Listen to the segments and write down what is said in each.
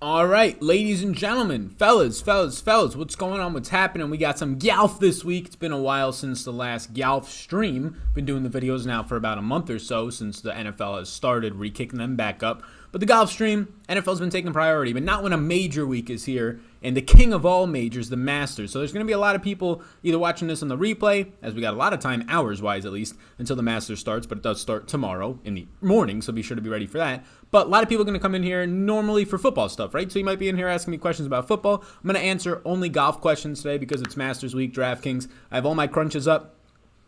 All right, ladies and gentlemen, fellas, what's going on? What's happening? We got some golf this week. It's been a while since the last golf stream. Been doing the videos now for about a month or so since the NFL has started, re-kicking them back up. But the golf stream, NFL's been taking priority, but not when a major week is here. And the king of all majors, the Masters. So there's going to be a lot of people either watching this on the replay, as we got a lot of time, hours-wise at least, until the Masters starts. But it does start tomorrow in the morning, so be sure to be ready for that. But a lot of people are going to come in here normally for football stuff, right? So you might be in here asking me questions about football. I'm going to answer only golf questions today because it's Masters week, DraftKings. I have all my crunches up.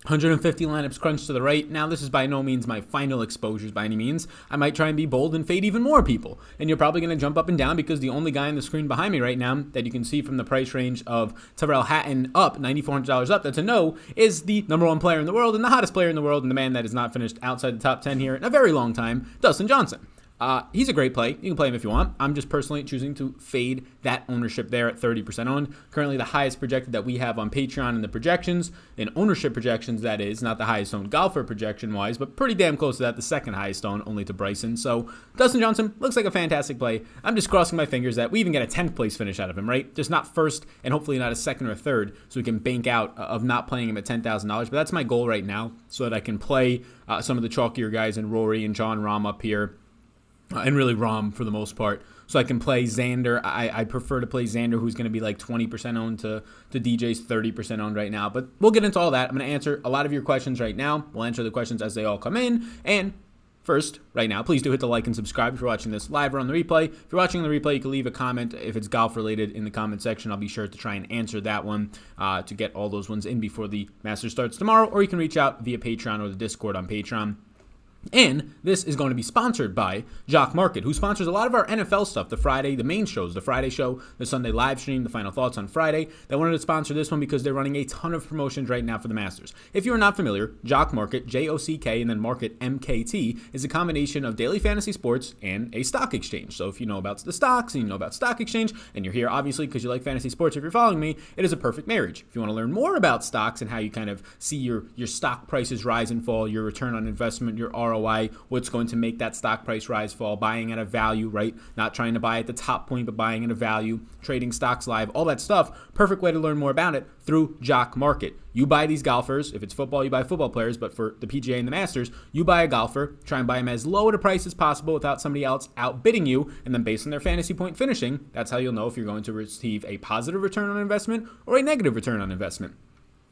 150 lineups crunched to the right. Now, this is by no means my final exposures by any means. I might try and be bold and fade even more people. And you're probably going to jump up and down because the only guy on the screen behind me right now that you can see from the price range of Tyrrell Hatton up, $9,400 up, that's a no, is the number one player in the world and the hottest player in the world and the man that has not finished outside the top 10 here in a very long time, Dustin Johnson. He's a great play. You can play him if you want. I'm just personally choosing to fade that ownership there at 30% owned. Currently the highest projected that we have on Patreon in the projections, in ownership projections that is, not the highest owned golfer projection-wise, but pretty damn close to that, the second highest owned, only to Bryson. So Dustin Johnson looks like a fantastic play. I'm just crossing my fingers that we even get a 10th place finish out of him, right? Just not first and hopefully not a second or third, so we can bank out of not playing him at $10,000. But that's my goal right now, so that I can play some of the chalkier guys in Rory and John Rahm up here. And really Rahm for the most part. So I can play Xander. I prefer to play Xander, who's going to be like 20% owned to DJ's 30% owned right now. But we'll get into all that. I'm going to answer a lot of your questions right now. We'll answer the questions as they all come in. And first, right now, please do hit the like and subscribe if you're watching this live or on the replay. If you're watching on the replay, you can leave a comment if it's golf related in the comment section. I'll be sure to try and answer that one to get all those ones in before the Masters starts tomorrow. Or you can reach out via Patreon or the Discord on Patreon. And this is going to be sponsored by Jock Market, who sponsors a lot of our NFL stuff, the main shows, the Friday show, the Sunday live stream, the Final Thoughts on Friday. They wanted to sponsor this one because they're running a ton of promotions right now for the Masters. If you are not familiar, Jock Market, J-O-C-K, and then Market, M-K-T, is a combination of daily fantasy sports and a stock exchange. So if you know about the stocks and you know about stock exchange, and you're here obviously because you like fantasy sports, if you're following me, it is a perfect marriage. If you want to learn more about stocks and how you kind of see your stock prices rise and fall, your return on investment, your ROI, what's going to make that stock price rise, fall, buying at a value, right? Not trying to buy at the top point, but buying at a value, trading stocks live, all that stuff. Perfect way to learn more about it through Jock Market. You buy these golfers. If it's football, you buy football players. But for the PGA and the Masters, you buy a golfer, try and buy him as low at a price as possible without somebody else outbidding you. And then based on their fantasy point finishing, that's how you'll know if you're going to receive a positive return on investment or a negative return on investment.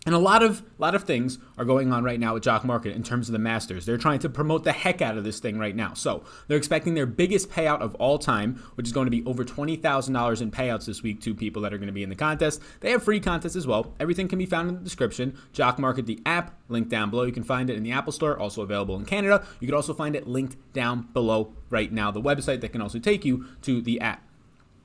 And a lot of things are going on right now with Jock Market in terms of the Masters. They're trying to promote the heck out of this thing right now. So they're expecting their biggest payout of all time, which is going to be over $20,000 in payouts this week to people that are going to be in the contest. They have free contests as well. Everything can be found in the description. Jock Market, the app, linked down below. You can find it in the Apple Store, also available in Canada. You can also find it linked down below right now, the website that can also take you to the app.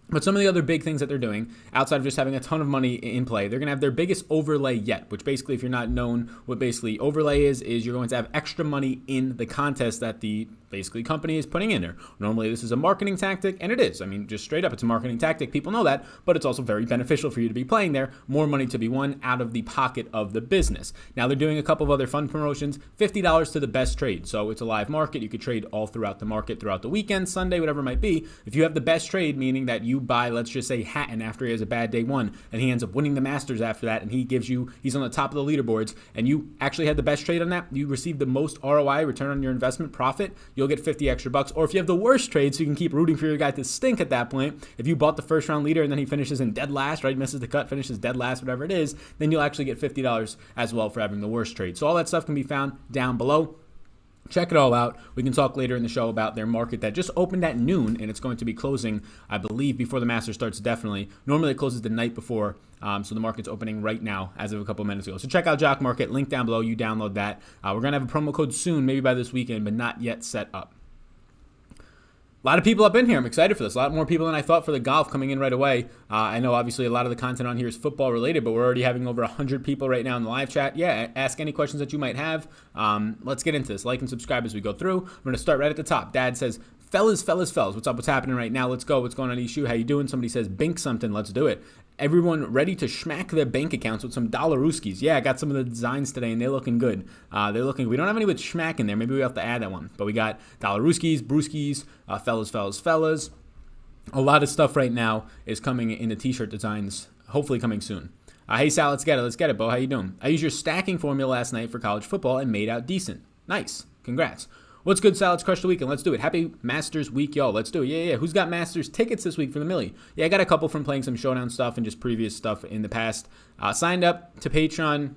But some of the other big things that they're doing, outside of just having a ton of money in play, they're going to have their biggest overlay yet, which basically, if you're not known what basically overlay is you're going to have extra money in the contest that the basically company is putting in there. Normally, this is a marketing tactic, and it is. I mean, just straight up, it's a marketing tactic. People know that, but it's also very beneficial for you to be playing there. More money to be won out of the pocket of the business. Now, they're doing a couple of other fun promotions, $50 to the best trade. So it's a live market. You could trade all throughout the market, throughout the weekend, Sunday, whatever it might be. If you have the best trade, meaning that you buy, let's just say, Hatton after he has a bad day one, and he ends up winning the Masters after that, and he's on the top of the leaderboards, and you actually had the best trade on that, you received the most ROI, return on your investment profit, you'll get 50 extra bucks. Or if you have the worst trade, so you can keep rooting for your guy to stink at that point, if you bought the first round leader and then he finishes in dead last, right, misses the cut, finishes dead last, whatever it is, then you'll actually get $50 as well for having the worst trade. So all that stuff can be found down below. Check it all out. We can talk later in the show about their market that just opened at noon, and it's going to be closing, I believe, before the Masters starts, definitely. Normally it closes the night before, so the market's opening right now as of a couple minutes ago. So check out Jock Market, link down below. You download that. We're going to have a promo code soon, maybe by this weekend, but not yet set up. A lot of people up in here. I'm excited for this. A lot more people than I thought for the golf coming in right away. I know obviously a lot of the content on here is football related, but we're already having over 100 people right now in the live chat. Yeah, ask any questions that you might have. Let's get into this. Like and subscribe as we go through. We're going to start right at the top. Dad says, fellas, what's up? What's happening right now? Let's go. What's going on, Ishu? How you doing? Somebody says, bink something. Let's do it. Everyone ready to schmack their bank accounts with some Dollarooskies. Yeah, I got some of the designs today, and they're looking good. We don't have any with schmack in there. Maybe we have to add that one. But we got Dollarooskies, brewskis, fellas. A lot of stuff right now is coming in the t-shirt designs, hopefully coming soon. Hey Sal, let's get it, Bo. How you doing? I used your stacking formula last night for college football and made out decent. Nice. Congrats. What's good, Sal? Let's crush the weekend. Let's do it. Happy Masters week, y'all. Let's do it. Yeah. Who's got Masters tickets this week for the Millie? Yeah, I got a couple from playing some Showdown stuff and just previous stuff in the past. Signed up to Patreon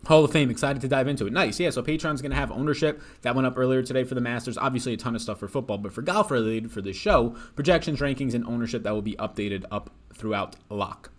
Hall of Fame. Excited to dive into it. Nice. Yeah, so Patreon's going to have ownership. That went up earlier today for the Masters. Obviously, a ton of stuff for football, but for golf related for this show, projections, rankings, and ownership that will be updated up throughout lock.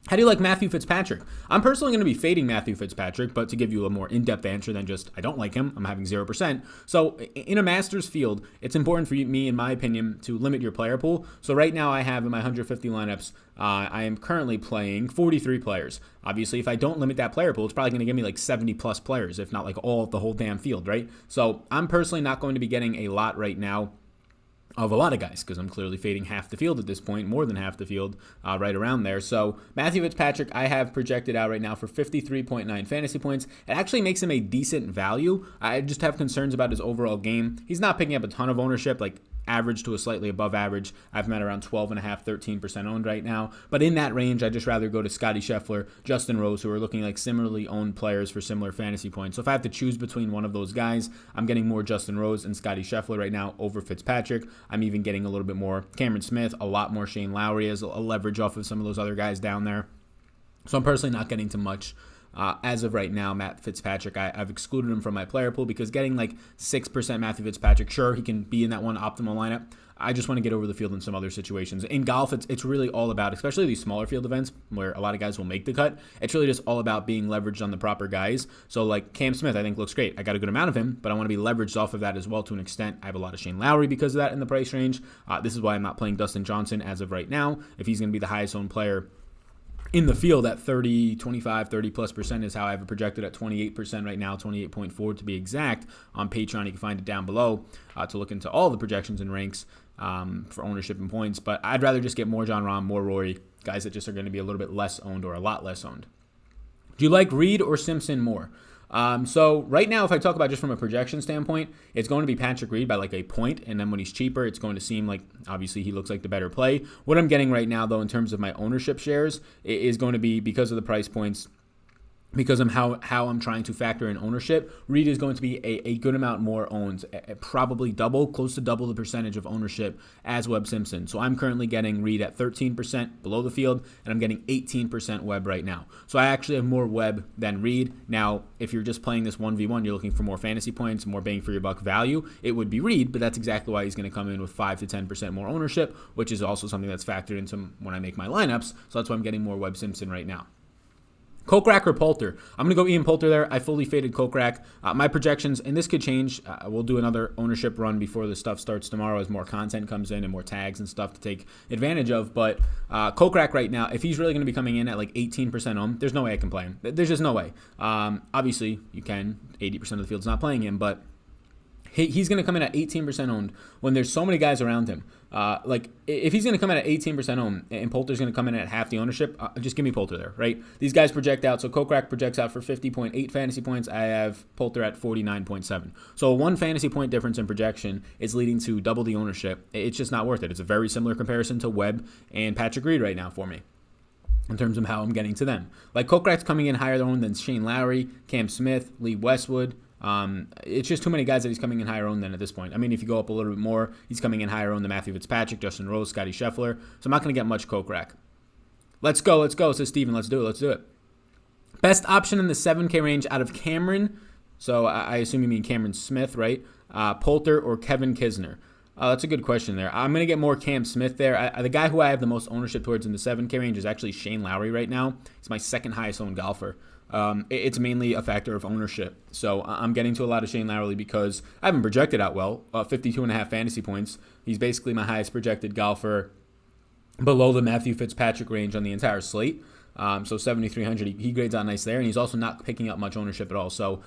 How do you like Matthew Fitzpatrick? I'm personally going to be fading Matthew Fitzpatrick, but to give you a more in-depth answer than just, I don't like him, I'm having 0%. So in a Masters field, it's important for me, in my opinion, to limit your player pool. So right now I have in my 150 lineups, I am currently playing 43 players. Obviously, if I don't limit that player pool, it's probably going to give me like 70 plus players, if not like all of the whole damn field, right? So I'm personally not going to be getting a lot right now of a lot of guys, because I'm clearly fading half the field at this point, more than half the field, right around there. So Matthew Fitzpatrick, I have projected out right now for 53.9 fantasy points. It actually makes him a decent value. I just have concerns about his overall game. He's not picking up a ton of ownership, like average to a slightly above average. I've met around 12.5, 13% owned right now. But in that range, I'd just rather go to Scotty Scheffler, Justin Rose, who are looking like similarly owned players for similar fantasy points. So if I have to choose between one of those guys, I'm getting more Justin Rose and Scotty Scheffler right now over Fitzpatrick. I'm even getting a little bit more Cameron Smith, a lot more Shane Lowry as a leverage off of some of those other guys down there. So I'm personally not getting to much. As of right now, Matt Fitzpatrick, I've excluded him from my player pool because getting like 6% Matthew Fitzpatrick, sure, he can be in that one optimal lineup. I just want to get over the field in some other situations. In golf, it's really all about, especially these smaller field events where a lot of guys will make the cut, it's really just all about being leveraged on the proper guys. So like Cam Smith, I think looks great. I got a good amount of him, but I want to be leveraged off of that as well to an extent. I have a lot of Shane Lowry because of that in the price range. This is why I'm not playing Dustin Johnson as of right now. If he's going to be the highest owned player in the field at 30, 25, 30+% is how I have it projected at 28% right now, 28.4 to be exact. On Patreon, you can find it down below to look into all the projections and ranks for ownership and points. But I'd rather just get more John Rahm, more Rory, guys that just are going to be a little bit less owned or a lot less owned. Do you like Reed or Simpson more? So right now, if I talk about just from a projection standpoint, it's going to be Patrick Reed by like a point, and then when he's cheaper, it's going to seem like obviously he looks like the better play. What I'm getting right now, though, in terms of my ownership shares, is going to be because of the price points. Because of how I'm trying to factor in ownership, Reed is going to be a good amount more owned, probably close to double the percentage of ownership as Webb Simpson. So I'm currently getting Reed at 13% below the field, and I'm getting 18% Webb right now. So I actually have more Webb than Reed. Now, if you're just playing this 1v1, you're looking for more fantasy points, more bang for your buck value, it would be Reed, but that's exactly why he's going to come in with 5 to 10% more ownership, which is also something that's factored into when I make my lineups. So that's why I'm getting more Webb Simpson right now. Koch or Poulter? I'm going to go Ian Poulter there. I fully faded Koch. My projections, and this could change. We'll do another ownership run before the stuff starts tomorrow as more content comes in and more tags and stuff to take advantage of. But Koch right now, if he's really going to be coming in at like 18% owned, there's no way I can play him. There's just no way. Obviously, you can. 80% of the field's not playing him, but he's going to come in at 18% owned when there's so many guys around him. Like, if he's going to come in at 18% owned and Poulter's going to come in at half the ownership, just give me Poulter there, right? These guys project out. So Koch projects out for 50.8 fantasy points. I have Poulter at 49.7. So a 1 fantasy point difference in projection is leading to double the ownership. It's just not worth it. It's a very similar comparison to Webb and Patrick Reed right now for me in terms of how I'm getting to them. Like, Koch coming in higher owned than Shane Lowry, Cam Smith, Lee Westwood. It's just too many guys that he's coming in higher owned than at this point. I mean, if you go up a little bit more, he's coming in higher owned than Matthew Fitzpatrick, Justin Rose, Scotty Scheffler. So I'm not going to get much Koch. Let's go, says Steven. Let's do it. Best option in the 7K range out of Cameron. So I assume you mean Cameron Smith, right? Poulter or Kevin Kisner. That's a good question there. I'm going to get more Cam Smith there. The guy who I have the most ownership towards in the 7K range is actually Shane Lowry right now. He's my second highest owned golfer. It's mainly a factor of ownership. So I'm getting to a lot of Shane Lowry because I haven't projected out well. 52.5 fantasy points. He's basically my highest projected golfer below the Matthew Fitzpatrick range on the entire slate. So 7,300, he grades out nice there, and he's also not picking up much ownership at all. So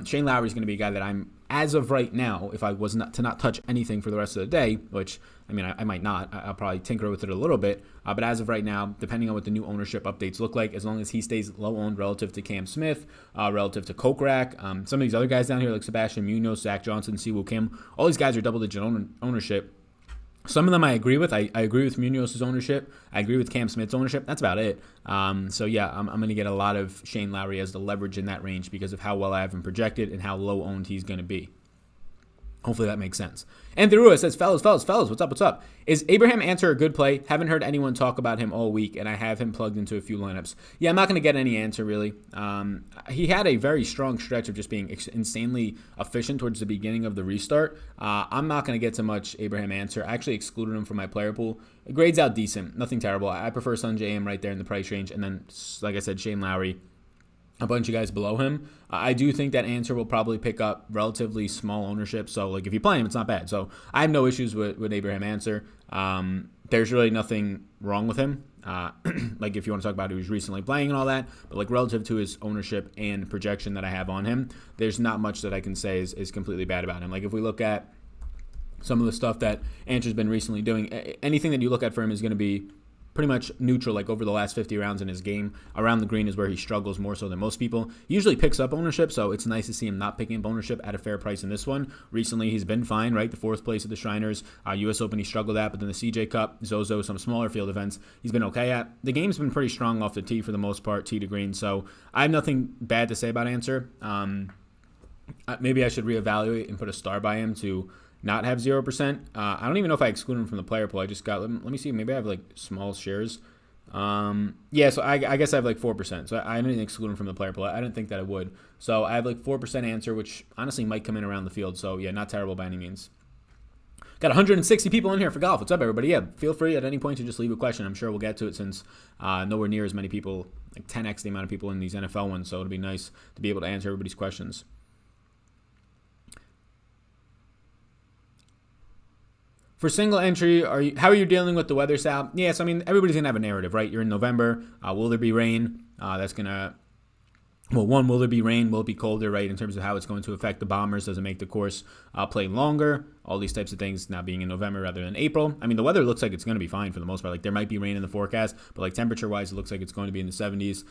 Shane Lowry is going to be a guy that I'm, as of right now, if I was not to not touch anything for the rest of the day, which, I mean, I might not. I'll probably tinker with it a little bit. But as of right now, depending on what the new ownership updates look like, as long as he stays low-owned relative to Cam Smith, relative to Koch, some of these other guys down here like Sebastian Munoz, Zack Johnson, Siwoo Kim, all these guys are double-digit ownership. Some of them I agree with. I agree with Munoz's ownership. I agree with Cam Smith's ownership. That's about it. So yeah, I'm going to get a lot of Shane Lowry as the leverage in that range because of how well I have him projected and how low owned he's going to be. Hopefully that makes sense. And Thurua says, fellas, what's up? Is Abraham Answer a good play? Haven't heard anyone talk about him all week, and I have him plugged into a few lineups. Yeah, I'm not going to get any Answer, really. He had a very strong stretch of just being insanely efficient towards the beginning of the restart. I'm not going to get to much Abraham Answer. I actually excluded him from my player pool. It grades out decent. Nothing terrible. I prefer Sanjay M right there in the price range, and then, like I said, Shane Lowry, a bunch of guys below him. I do think that Answer will probably pick up relatively small ownership. So, like, if you play him, it's not bad. So, I have no issues with Abraham Answer. There's really nothing wrong with him. Like, if you want to talk about who he's recently playing and all that. But, like, relative to his ownership and projection that I have on him, there's not much that I can say is completely bad about him. Like, if we look at some of the stuff that Answer's been recently doing, anything that you look at for him is going to be pretty much neutral. Like over the last 50 rounds in his game, around the green is where he struggles more so than most people. He usually picks up ownership, so it's nice to see him not picking up ownership at a fair price in this one. Recently, he's been fine, right? The fourth place at the Shriners, U.S. Open he struggled at, but then the CJ Cup, Zozo, some smaller field events, he's been okay at. The game's been pretty strong off the tee for the most part, tee to green, so I have nothing bad to say about Answer. Maybe I should reevaluate and put a star by him to not have 0%. I don't even know if I exclude him from the player pool. I just got, let me see, maybe I have like small shares. Yeah, so I guess I have like 4%. So I didn't exclude him from the player pool. I didn't think that I would. So I have like 4% Answer, which honestly might come in around the field. So yeah, not terrible by any means. Got 160 people in here for golf. What's up, everybody? Yeah, feel free at any point to just leave a question. I'm sure we'll get to it since nowhere near as many people, like 10x the amount of people in these NFL ones. So it'll be nice to be able to answer everybody's questions. For single entry, how are you dealing with the weather, Sal? Yeah, so I mean, everybody's going to have a narrative, right? You're in November. Will there be rain? That's going to, well, one, will there be rain? Will it be colder, right, in terms of how it's going to affect the Bombers? Does it make the course play longer? All these types of things now being in November rather than April. I mean, the weather looks like it's going to be fine for the most part. Like, there might be rain in the forecast, but like temperature-wise, it looks like it's going to be in the 70s.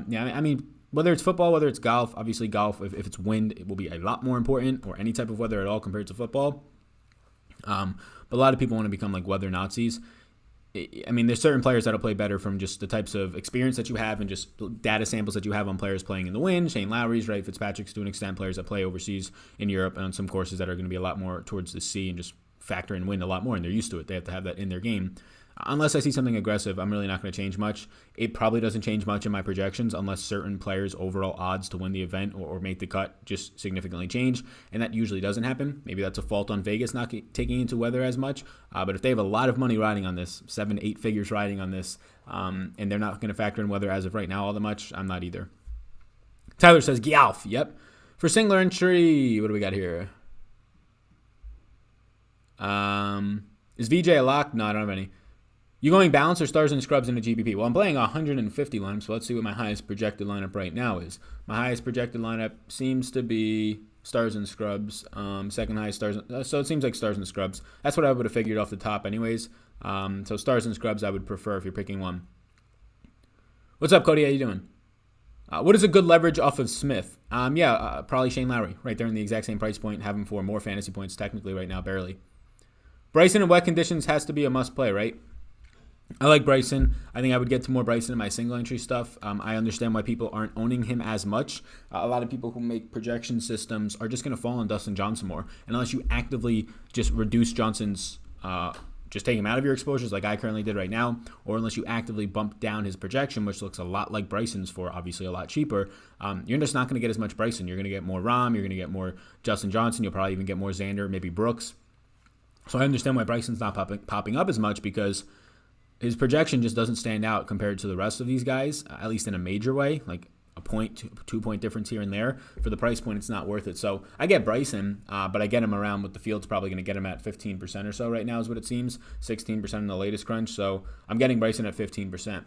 Yeah, I mean, whether it's football, whether it's golf, obviously golf, if it's wind, it will be a lot more important, or any type of weather at all compared to football. But a lot of people want to become like weather Nazis. I mean, there's certain players that'll play better from just the types of experience that you have and just data samples that you have on players playing in the wind. Shane Lowry's, right? Fitzpatrick's to an extent, players that play overseas in Europe and on some courses that are going to be a lot more towards the sea and just factor in wind a lot more, and they're used to it. They have to have that in their game. Unless I see something aggressive, I'm really not going to change much. It probably doesn't change much in my projections unless certain players' overall odds to win the event or make the cut just significantly change, and that usually doesn't happen. Maybe that's a fault on Vegas not taking into weather as much, but if they have a lot of money riding on this, 7-8 figures riding on this, and they're not going to factor in weather as of right now all that much, I'm not either. Tyler says, Gyalf, yep. For single entry, what do we got here? Is VJ a lock? No, I don't have any. You going balance or stars and scrubs in a GBP? Well, I'm playing 150 lineup, so let's see what my highest projected lineup right now is. My highest projected lineup seems to be stars and scrubs. Second highest stars. So it seems like stars and scrubs. That's what I would have figured off the top anyways. So stars and scrubs I would prefer if you're picking one. What's up, Cody? How you doing? What is a good leverage off of Smith? Probably Shane Lowry. Right there in the exact same price point. Have him for more fantasy points technically right now, barely. Bryson in wet conditions has to be a must play, right? I like Bryson. I think I would get to more Bryson in my single entry stuff. I understand why people aren't owning him as much. A lot of people who make projection systems are just going to fall on Dustin Johnson more. And unless you actively just reduce Johnson's, just take him out of your exposures like I currently did right now, or unless you actively bump down his projection, which looks a lot like Bryson's for obviously a lot cheaper, you're just not going to get as much Bryson. You're going to get more Rahm. You're going to get more Justin Johnson. You'll probably even get more Xander, maybe Brooks. So I understand why Bryson's not popping up as much because his projection just doesn't stand out compared to the rest of these guys, at least in a major way, like a point, 2-point difference here and there. For the price point, it's not worth it. So I get Bryson, but I get him around what the field's probably going to get him at 15% or so right now is what it seems, 16% in the latest crunch. So I'm getting Bryson at 15%.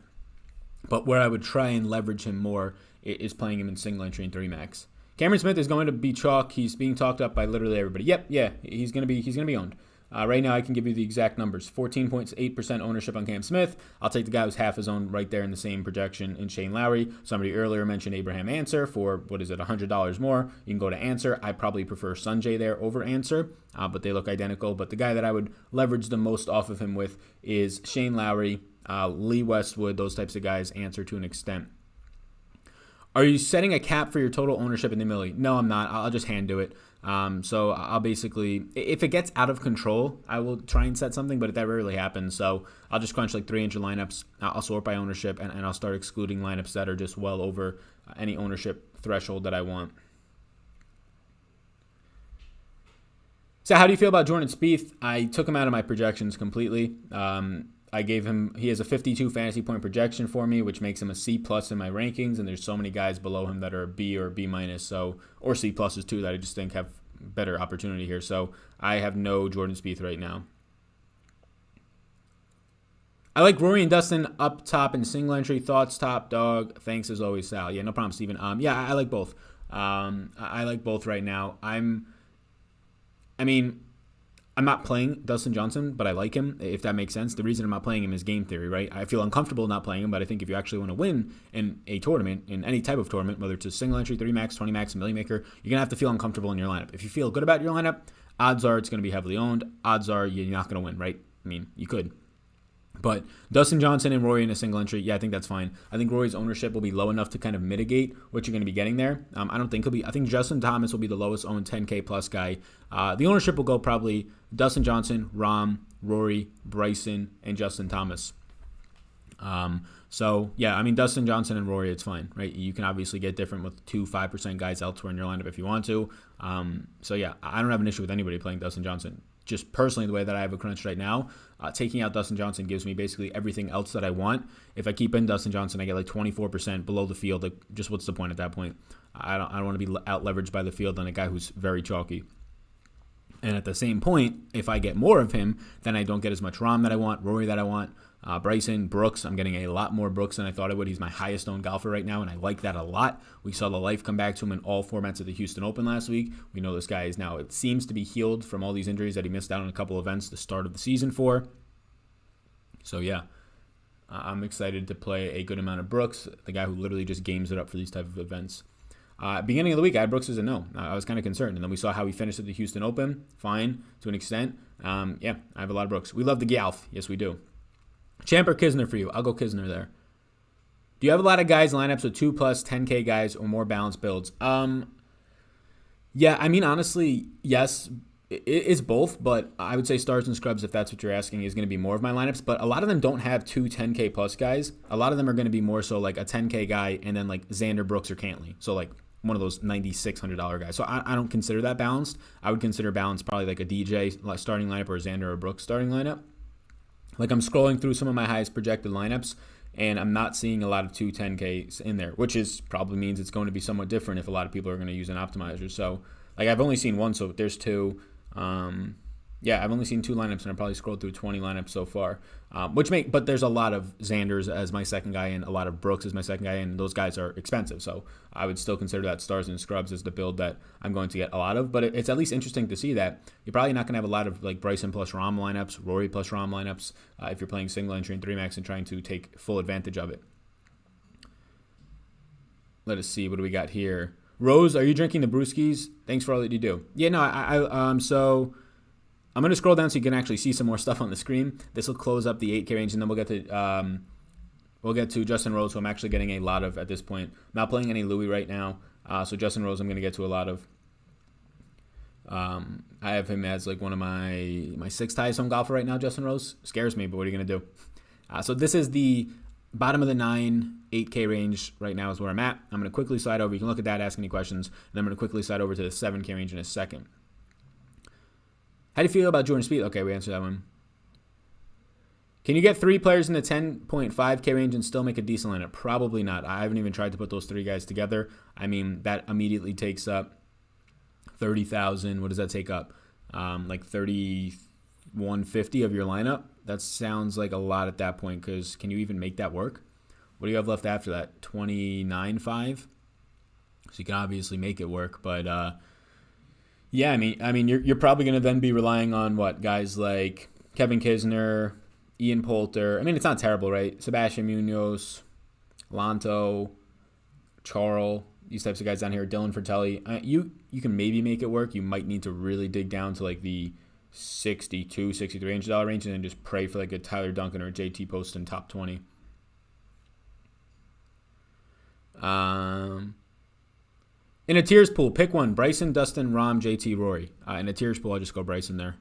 But where I would try and leverage him more is playing him in single entry and 3-max. Cameron Smith is going to be chalk. He's being talked up by literally everybody. Yep, yeah, he's going to be owned. Right now, I can give you the exact numbers. 14.8% ownership on Cam Smith. I'll take the guy who's half his own right there in the same projection in Shane Lowry. Somebody earlier mentioned Abraham Answer for, $100 more. You can go to Answer. I probably prefer Sanjay there over Answer, but they look identical. But the guy that I would leverage the most off of him with is Shane Lowry, Lee Westwood, those types of guys, Answer to an extent. Are you setting a cap for your total ownership in the millie? No, I'm not. I'll just hand do it. So I'll basically, if it gets out of control, I will try and set something, but that rarely happens. So I'll just crunch like 300 lineups. I'll sort by ownership, and I'll start excluding lineups that are just well over any ownership threshold that I want. So how do you feel about Jordan Spieth? I took him out of my projections completely. He has a 52 fantasy point projection for me, which makes him a C plus in my rankings. And there's so many guys below him that are B or B minus, or C pluses too, that I just think have better opportunity here. So I have no Jordan Spieth right now. I like Rory and Dustin up top in single entry. Thoughts, top dog. Thanks as always, Sal. Yeah, no problem, Steven. I like both. I like both right now. I'm not playing Dustin Johnson, but I like him, if that makes sense. The reason I'm not playing him is game theory, right? I feel uncomfortable not playing him, but I think if you actually want to win in a tournament, in any type of tournament, whether it's a single entry, 3 max, 20 max, Millie Maker, you're going to have to feel uncomfortable in your lineup. If you feel good about your lineup, odds are it's going to be heavily owned. Odds are you're not going to win, right? I mean, you could. But Dustin Johnson and Rory in a single entry, yeah, I think that's fine. I think Rory's ownership will be low enough to kind of mitigate what you're going to be getting there. I think Justin Thomas will be the lowest owned 10K plus guy. The ownership will go probably Dustin Johnson, Rahm, Rory, Bryson, and Justin Thomas. Dustin Johnson and Rory, it's fine, right? You can obviously get different with 5% guys elsewhere in your lineup if you want to. I don't have an issue with anybody playing Dustin Johnson. Just personally, the way that I have it crunched right now, taking out Dustin Johnson gives me basically everything else that I want. If I keep in Dustin Johnson, I get like 24% below the field. Like, just what's the point at that point? I don't want to be out leveraged by the field on a guy who's very chalky. And at the same point, if I get more of him, then I don't get as much Rahm that I want, Rory that I want, Bryson, Brooks. I'm getting a lot more Brooks than I thought I would. He's my highest owned golfer right now, and I like that a lot. We saw the life come back to him in all formats of the Houston Open last week. We know this guy is now, it seems to be healed from all these injuries that he missed out on a couple events the start of the season for. So yeah, I'm excited to play a good amount of Brooks, the guy who literally just games it up for these type of events. Beginning of the week, I had Brooks as a no. I was kind of concerned. And then we saw how he finished at the Houston Open. Fine, to an extent. I have a lot of Brooks. We love the Golf. Yes, we do. Champ or Kisner for you? I'll go Kisner there. Do you have a lot of guys lineups with 2+ 10K guys or more balanced builds? Honestly, yes. It's both, but I would say Stars and Scrubs, if that's what you're asking, is going to be more of my lineups. But a lot of them don't have 2 10K plus guys. A lot of them are going to be more so like a 10K guy and then like Xander, Brooks, or Cantley. So like one of those $9,600 guys. So I don't consider that balanced. I would consider balanced probably like a DJ starting lineup or a Xander or Brooks starting lineup. Like, I'm scrolling through some of my highest projected lineups, and I'm not seeing a lot of 2 10Ks in there, which is probably means it's going to be somewhat different if a lot of people are going to use an optimizer. So, like, I've only seen one, so there's 2. I've only seen 2 lineups, and I've probably scrolled through 20 lineups so far, but there's a lot of Xanders as my second guy and a lot of Brooks as my second guy, and those guys are expensive. So I would still consider that Stars and Scrubs as the build that I'm going to get a lot of, but it's at least interesting to see that you're probably not going to have a lot of like Bryson plus Rahm lineups, Rory plus Rahm lineups, if you're playing single entry and 3 max and trying to take full advantage of it. Let us see, what do we got here? Rose, are you drinking the brewskis? Thanks for all that you do. Yeah, no, so I'm going to scroll down so you can actually see some more stuff on the screen. This will close up the 8K range, and then we'll get to Justin Rose, who I'm actually getting a lot of at this point. I'm not playing any Louis right now, so Justin Rose I'm going to get to a lot of. I have him as like one of my 6th highest owned golfer right now. Justin Rose scares me, but what are you going to do? So this is the bottom of the 8K range right now is where I'm at. I'm going to quickly slide over. You can look at that, ask any questions, and then I'm going to quickly slide over to the 7K range in a second. How do you feel about Jordan Spieth? Okay, we answered that one. Can you get 3 players in the 10.5K range and still make a decent lineup? Probably not. I haven't even tried to put those 3 guys together. I mean, that immediately takes up 30,000. What does that take up? Like 3,150 of your lineup. That sounds like a lot at that point, because can you even make that work? What do you have left after that? 29.5. So you can obviously make it work, but Yeah, I mean, you're probably going to then be relying on what guys like Kevin Kisner, Ian Poulter. I mean, it's not terrible, right? Sebastian Munoz, Lanto, Charles, these types of guys down here. Dylan Fratelli. You can maybe make it work. You might need to really dig down to like the 62, $63 range, and then just pray for like a Tyler Duncan or JT Poston top 20. In a tiers pool, pick one: Bryson, Dustin, Rahm, JT, Rory. In a tiers pool, I'll just go Bryson there.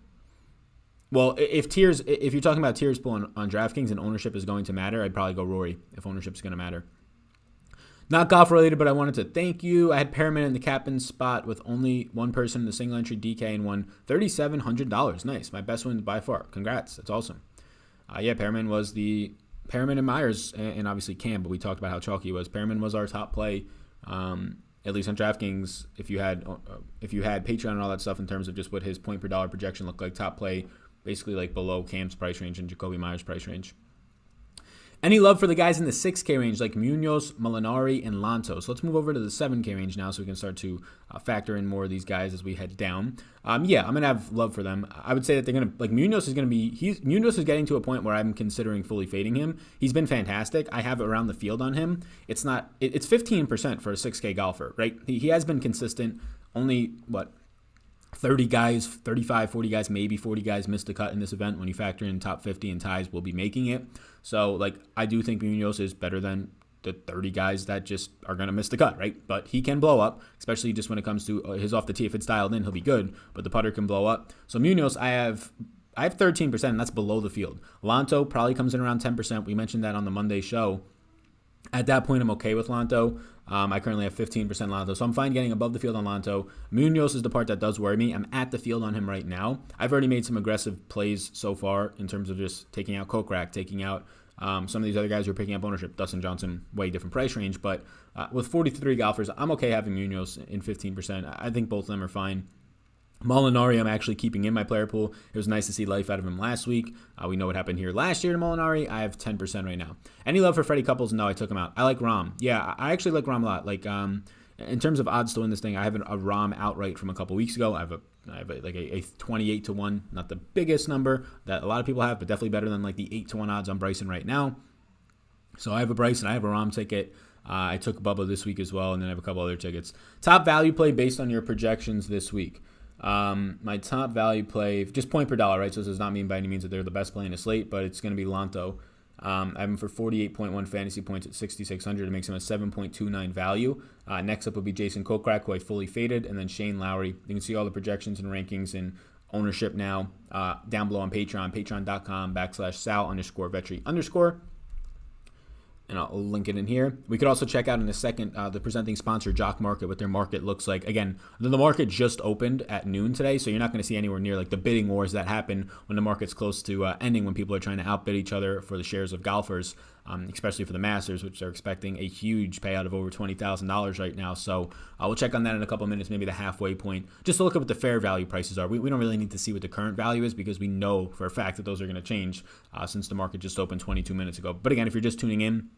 Well, if you're talking about tiers pool on DraftKings and ownership is going to matter, I'd probably go Rory if ownership is going to matter. Not golf related, but I wanted to thank you. I had Perriman in the captain spot with only one person in the single entry DK and won $3,700. Nice, my best win by far. Congrats, that's awesome. Yeah, Perriman and Myers and obviously Cam, but we talked about how chalky he was. Perriman was our top play. At least on DraftKings, if you had Patreon and all that stuff in terms of just what his point per dollar projection looked like, top play, basically like below Cam's price range and Jacoby Myers' price range. Any love for the guys in the 6K range like Munoz, Molinari, and Lanto? So let's move over to the 7K range now so we can start to factor in more of these guys as we head down. Yeah, I'm going to have love for them. I would say that they're going to, like Munoz is getting to a point where I'm considering fully fading him. He's been fantastic. I have around the field on him. It's 15% for a 6K golfer, right? He has been consistent. Only, 30 guys, 35, 40 guys, maybe 40 guys missed a cut in this event. When you factor in top 50 and ties, will be making it. So, I do think Munoz is better than the 30 guys that just are going to miss the cut, right? But he can blow up, especially just when it comes to his off the tee. If it's dialed in, he'll be good, but the putter can blow up. So Munoz, I have 13%, and that's below the field. Lanto probably comes in around 10%. We mentioned that on the Monday show. At that point, I'm okay with Lanto. I currently have 15% Lanto, so I'm fine getting above the field on Lanto. Munoz is the part that does worry me. I'm at the field on him right now. I've already made some aggressive plays so far in terms of just taking out Koch, taking out some of these other guys who are picking up ownership. Dustin Johnson, way different price range, but with 43 golfers, I'm okay having Munoz in 15%. I think both of them are fine. Molinari, I'm actually keeping in my player pool. It was nice to see life out of him last week. We know what happened here last year to Molinari. I have 10% right now. Any love for Freddie Couples? No, I took him out. I like Rahm. Yeah, I actually like Rahm a lot. In terms of odds to win this thing, I have a Rahm outright from a couple weeks ago. I have a 28 to 1, not the biggest number that a lot of people have, but definitely better than like the 8 to 1 odds on Bryson right now. So I have a Bryson, I have a Rahm ticket. I took Bubba this week as well, and then I have a couple other tickets. Top value play based on your projections this week. My top value play, just point per dollar, right? So this does not mean by any means that they're the best play in a slate, but it's going to be Lanto. I have him for 48.1 fantasy points at 6,600. It makes him a 7.29 value. Next up will be Jason Koch, who I fully faded, and then Shane Lowry. You can see all the projections and rankings and ownership now down below on Patreon, patreon.com/Sal_Vetri_. And I'll link it in here. We could also check out in a second the presenting sponsor, Jock Market, what their market looks like. Again, the market just opened at noon today, so you're not going to see anywhere near like the bidding wars that happen when the market's close to ending, when people are trying to outbid each other for the shares of golfers, especially for the Masters, which they're expecting a huge payout of over $20,000 right now. So we'll check on that in a couple of minutes, maybe the halfway point, just to look at what the fair value prices are. We don't really need to see what the current value is because we know for a fact that those are going to change since the market just opened 22 minutes ago. But again, if you're just tuning in,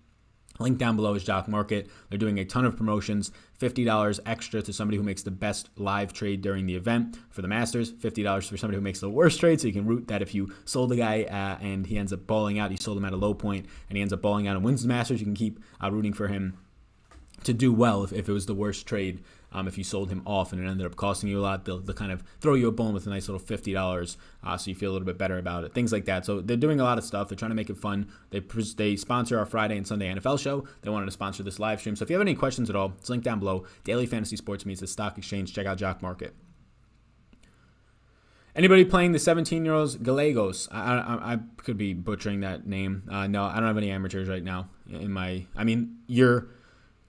link down below is Jock Market. They're doing a ton of promotions. $50 extra to somebody who makes the best live trade during the event for the Masters. $50 for somebody who makes the worst trade. So you can root that if you sold a guy and he ends up balling out, you sold him at a low point and he ends up balling out and wins the Masters, you can keep rooting for him to do well if it was the worst trade. If you sold him off and it ended up costing you a lot, they'll kind of throw you a bone with a nice little $50 so you feel a little bit better about it. Things like that. So they're doing a lot of stuff. They're trying to make it fun. They sponsor our Friday and Sunday NFL show. They wanted to sponsor this live stream. So if you have any questions at all, it's linked down below. Daily Fantasy Sports meets the Stock Exchange. Check out Jock Market. Anybody playing the 17-year-olds Gallegos? I could be butchering that name. No, I don't have any amateurs right now in my. I mean,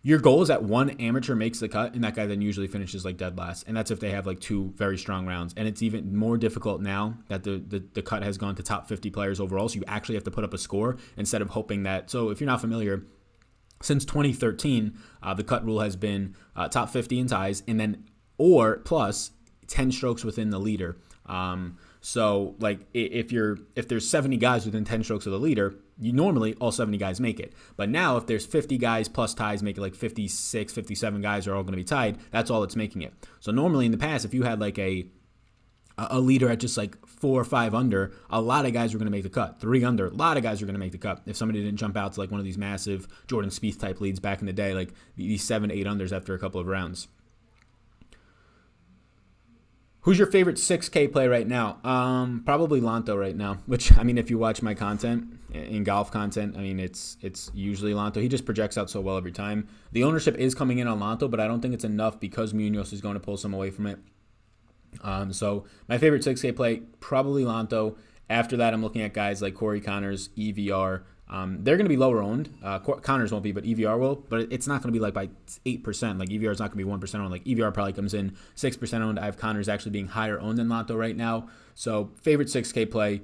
Your goal is that one amateur makes the cut, and that guy then usually finishes like dead last. And that's if they have like two very strong rounds. And it's even more difficult now that the cut has gone to top 50 players overall. So you actually have to put up a score instead of hoping that. So if you're not familiar, since 2013, the cut rule has been top 50 in ties, and then or plus 10 strokes within the leader. So like if there's 70 guys within 10 strokes of the leader, you normally all 70 guys make it. But now if there's 50 guys plus ties, make it like 56, 57 guys are all going to be tied. That's all that's making it. So normally in the past, if you had like a leader at just like 4 or 5 under, a lot of guys were going to make the cut. 3 under, a lot of guys were going to make the cut. If somebody didn't jump out to like one of these massive Jordan Spieth type leads back in the day, like these 7, 8 unders after a couple of rounds. Who's your favorite 6K play right now? Probably Lanto right now, which, I mean, if you watch my content, in golf content, I mean, it's usually Lanto. He just projects out so well every time. The ownership is coming in on Lanto, but I don't think it's enough because Munoz is going to pull some away from it. So my favorite 6K play, probably Lanto. After that, I'm looking at guys like Corey Connors, EVR. They're going to be lower owned. Connors won't be, but EVR will. But it's not going to be like by 8%. Like EVR is not going to be 1% owned. Like EVR probably comes in 6% owned. I have Connors actually being higher owned than Lanto right now. So favorite 6K play.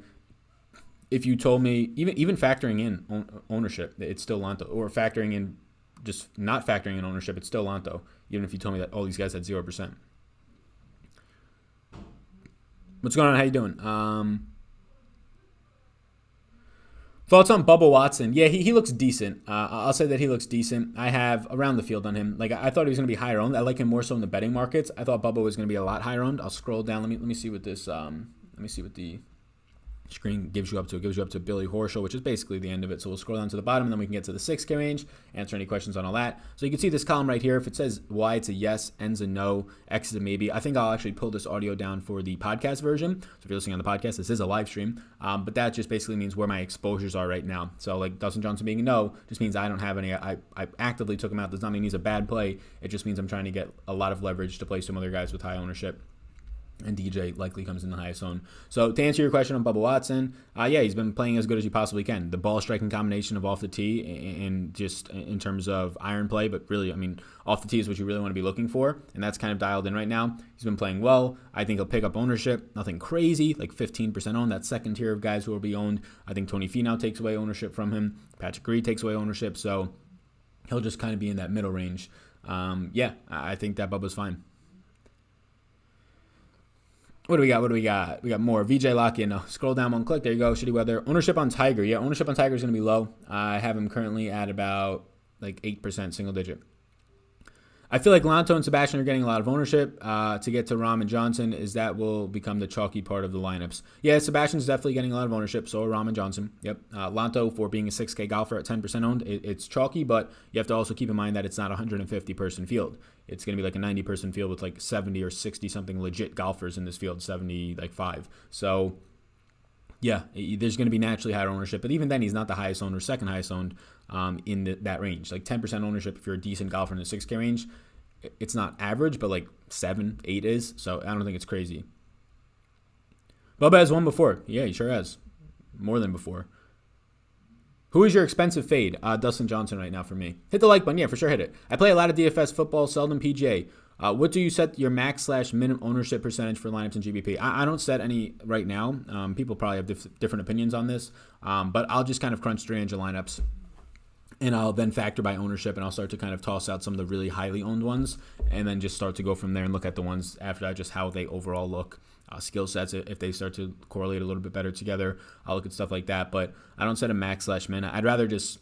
If you told me, even factoring in ownership, it's still Lanto. Or factoring in, just not factoring in ownership, it's still Lanto. Even if you told me that all these guys had 0%. What's going on? How you doing? Thoughts on Bubba Watson? Yeah, he looks decent. I'll say that he looks decent. I have around the field on him. Like I thought he was going to be higher owned. I like him more so in the betting markets. I thought Bubba was going to be a lot higher owned. I'll scroll down. Let me see what this. Let me see what the screen gives you up to. It gives you up to Billy Horschel, which is basically the end of it. So we'll scroll down to the bottom, and then we can get to the 6K range, answer any questions on all that. So you can see this column right here. If it says Y, it's a yes, N's a no, X is a maybe. I think I'll actually pull this audio down for the podcast version. So if you're listening on the podcast, this is a live stream. But that just basically means where my exposures are right now. So like Dustin Johnson being a no just means I don't have any. I actively took him out. Does not mean he's a bad play. It just means I'm trying to get a lot of leverage to play some other guys with high ownership. And DJ likely comes in the highest zone. So to answer your question on Bubba Watson, yeah, he's been playing as good as he possibly can. The ball striking combination of off the tee and just in terms of iron play, but really, I mean, off the tee is what you really want to be looking for, and that's kind of dialed in right now. He's been playing well. I think he'll pick up ownership. Nothing crazy, like 15% owned. That second tier of guys who will be owned. I think Tony Finau takes away ownership from him. Patrick Reed takes away ownership, so he'll just kind of be in that middle range. Yeah, I think that Bubba's fine. What do we got? We got more. VJ Lock-in. Scroll down one click. There you go. Shitty weather. Ownership on Tiger. Yeah, ownership on Tiger is going to be low. I have him currently at about like 8%, single digit. I feel like Lanto and Sebastian are getting a lot of ownership to get to Rahm and Johnson, is that will become the chalky part of the lineups. Yeah, Sebastian's definitely getting a lot of ownership, so are Rahm and Johnson. Yep. Lanto, for being a 6K golfer at 10% owned, it's chalky, but you have to also keep in mind that it's not a 150-person field. It's going to be like a 90-person field with like 70 or 60-something legit golfers in this field, 75. So, yeah, there's going to be naturally higher ownership, but even then, he's not the highest owned or second highest owned in that range. Like 10% ownership if you're a decent golfer in the 6K range, it's not average, but like 7, 8 is. So I don't think it's crazy. Bubba has won before. Yeah, he sure has. More than before. Who is your expensive fade? Dustin Johnson right now for me. Hit the like button. Yeah, for sure hit it. I play a lot of DFS football, seldom PGA. What do you set your max/minimum ownership percentage for lineups in GBP? I don't set any right now. People probably have different opinions on this, but I'll just kind of crunch 3 engine lineups, and I'll then factor by ownership, and I'll start to kind of toss out some of the really highly owned ones, and then just start to go from there and look at the ones after that, just how they overall look. Skill sets, if they start to correlate a little bit better together, I'll look at stuff like that. But I don't set a max/min. I'd rather just,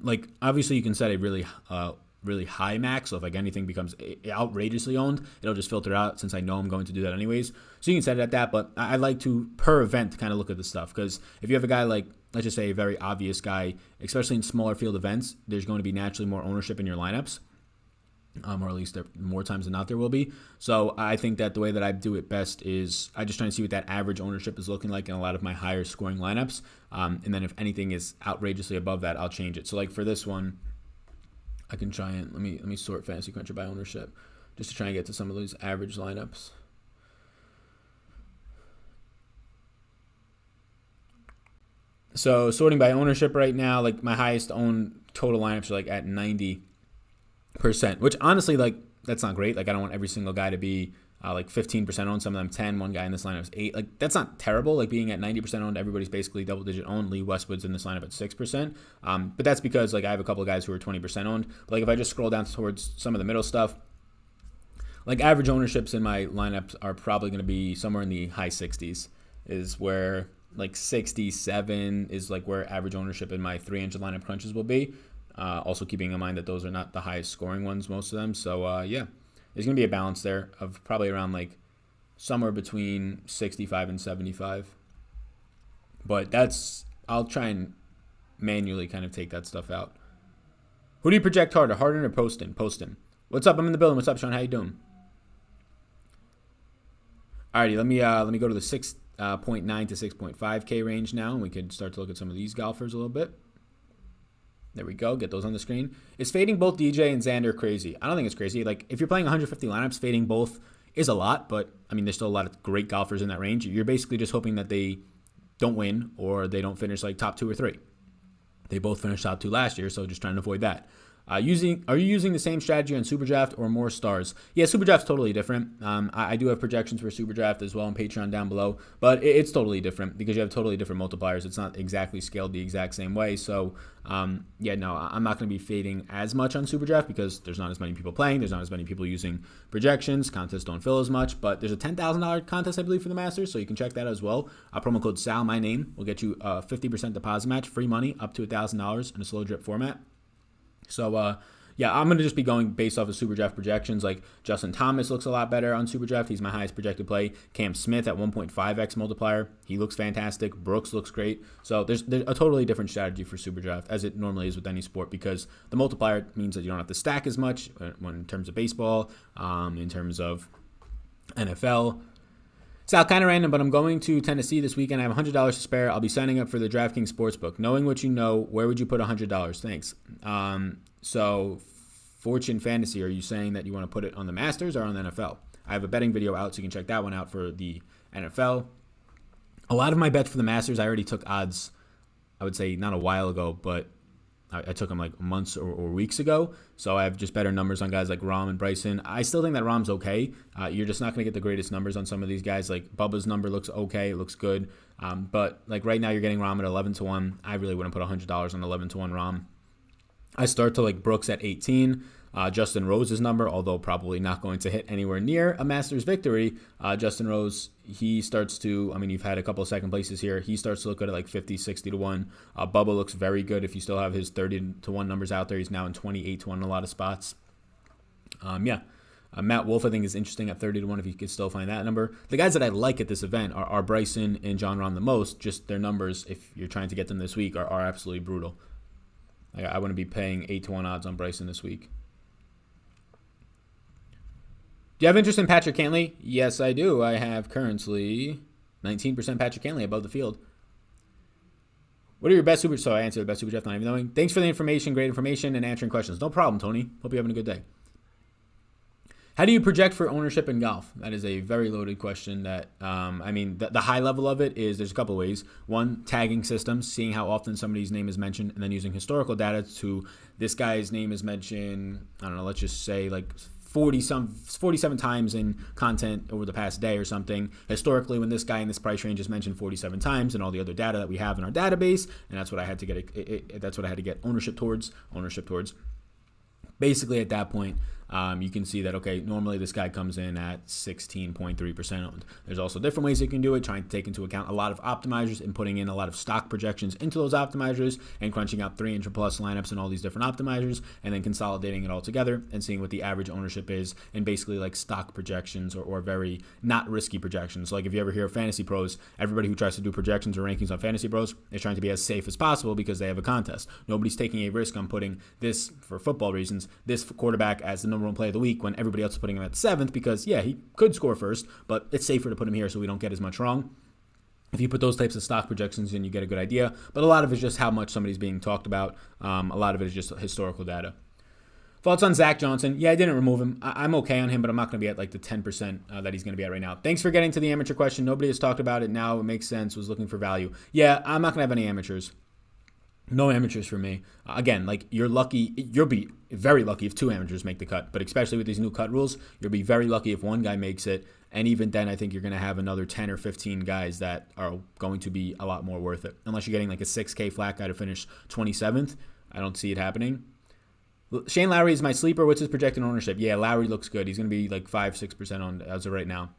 like, obviously you can set a really high max. So if like anything becomes outrageously owned, it'll just filter out since I know I'm going to do that anyways. So you can set it at that. But I like to, per event, kind of look at this stuff. Because if you have a guy like, let's just say a very obvious guy, especially in smaller field events, there's going to be naturally more ownership in your lineups. Or at least there, more times than not there will be. So I think that the way that I do it best is I just try and see what that average ownership is looking like in a lot of my higher scoring lineups. And then if anything is outrageously above that, I'll change it. So like for this one, I can try and let me sort Fantasy Cruncher by ownership just to try and get to some of those average lineups. So sorting by ownership right now, like my highest owned total lineups are like at 90%, which honestly, like, that's not great. Like, I don't want every single guy to be like 15% owned, some of them 10, one guy in this lineup is 8. Like, that's not terrible. Like, being at 90% owned, everybody's basically double digit owned. Lee Westwood's in this lineup at 6%. But that's because, like, I have a couple of guys who are 20% owned. But, like, if I just scroll down towards some of the middle stuff, like average ownerships in my lineups are probably going to be somewhere in the high 60s is where like 67 is like where average ownership in my 300 lineup crunches will be. Also keeping in mind that those are not the highest scoring ones, most of them. So yeah, there's going to be a balance there of probably around like somewhere between 65 and 75. But I'll try and manually kind of take that stuff out. Who do you project harder, Harden or Poston? Poston. What's up? I'm in the building. What's up, Sean? How you doing? Alrighty, let me go to the 6.9 to 6.5K range now, and we can start to look at some of these golfers a little bit. There we go. Get those on the screen. Is fading both DJ and Xander crazy? I don't think it's crazy. Like, if you're playing 150 lineups, fading both is a lot, but, I mean, there's still a lot of great golfers in that range. You're basically just hoping that they don't win or they don't finish, like, top 2 or 3. They both finished top 2 last year, so just trying to avoid that. Are you using the same strategy on Superdraft or more stars? Yeah, Superdraft's totally different. I do have projections for Superdraft as well on Patreon down below, but it's totally different because you have totally different multipliers. It's not exactly scaled the exact same way. So, yeah, no, I'm not going to be fading as much on Superdraft because there's not as many people playing. There's not as many people using projections. Contests don't fill as much, but there's a $10,000 contest, I believe, for the Masters, so you can check that as well. Promo code SAL, my name, will get you a 50% deposit match, free money, up to $1,000 in a slow drip format. So, yeah, I'm going to just be going based off of Superdraft projections. Like, Justin Thomas looks a lot better on Superdraft. He's my highest projected play. Cam Smith at 1.5x multiplier. He looks fantastic. Brooks looks great. So there's a totally different strategy for Superdraft, as it normally is with any sport, because the multiplier means that you don't have to stack as much in terms of baseball, in terms of NFL. Sal, kind of random, but I'm going to Tennessee this weekend. I have $100 to spare. I'll be signing up for the DraftKings Sportsbook. Knowing what you know, where would you put $100? Thanks. So, Fortune Fantasy, are you saying that you want to put it on the Masters or on the NFL? I have a betting video out, so you can check that one out for the NFL. A lot of my bets for the Masters, I already took odds, I would say not a while ago, but I took them like months or weeks ago. So I have just better numbers on guys like Rahm and Bryson. I still think that Rahm's okay. You're just not going to get the greatest numbers on some of these guys. Like Bubba's number looks okay. It looks good. But like right now you're getting Rahm at 11-1. I really wouldn't put $100 on 11-1 Rahm. I start to like Brooks at 18. Justin Rose's number, although probably not going to hit anywhere near a Masters victory. Justin Rose, he starts to, I mean, you've had a couple of second places here. He starts to look good at like 50, 60-1. Bubba looks very good if you still have his 30-1 numbers out there. He's now in 28-1 in a lot of spots. Yeah. Matt Wolf, I think, is interesting at 30-1 if you could still find that number. The guys that I like at this event are Bryson and John Rahm the most. Just their numbers, if you're trying to get them this week, are absolutely brutal. I wouldn't be paying 8-1 odds on Bryson this week. Do you have interest in Patrick Cantlay? Yes, I do. I have currently 19% Patrick Cantlay above the field. What are your best super? So I answered the best super draft, not even knowing. Thanks for the information, great information, and answering questions. No problem, Tony. Hope you're having a good day. How do you project for ownership in golf? That is a very loaded question. That I mean, the high level of it is there's a couple of ways. One, tagging systems, seeing how often somebody's name is mentioned, and then using historical data to this guy's name is mentioned. I don't know. Let's just say like 47 times in content over the past day or something. Historically, when this guy in this price range is mentioned 47 times, and all the other data that we have in our database, and that's what I had to get. That's what I had to get ownership towards. Basically, at that point, you can see that, okay, normally this guy comes in at 16.3% owned. There's also different ways you can do it, trying to take into account a lot of optimizers and putting in a lot of stock projections into those optimizers and crunching out 300 plus lineups and all these different optimizers and then consolidating it all together and seeing what the average ownership is and basically like stock projections or very not risky projections. Like if you ever hear of Fantasy Pros, everybody who tries to do projections or rankings on Fantasy Pros is trying to be as safe as possible because they have a contest. Nobody's taking a risk on putting this, for football reasons, this quarterback as the number one play of the week when everybody else is putting him at 7th because, yeah, he could score first, but it's safer to put him here so we don't get as much wrong. If you put those types of stock projections in, you get a good idea, but a lot of it is just how much somebody's being talked about. A lot of it is just historical data. Thoughts on Zack Johnson? Yeah, I didn't remove him. I'm okay on him, but I'm not going to be at like the 10% that he's going to be at right now. Thanks for getting to the amateur question. Nobody has talked about it. Now it makes sense. Was looking for value. Yeah, I'm not going to have any amateurs. No amateurs for me. Again, like you're lucky. You'll be very lucky if 2 amateurs make the cut. But especially with these new cut rules, you'll be very lucky if 1 guy makes it. And even then, I think you're going to have another 10 or 15 guys that are going to be a lot more worth it. Unless you're getting like a 6K flat guy to finish 27th. I don't see it happening. Shane Lowry is my sleeper. What's his projected ownership? Yeah, Lowry looks good. He's going to be like 5-6% on as of right now.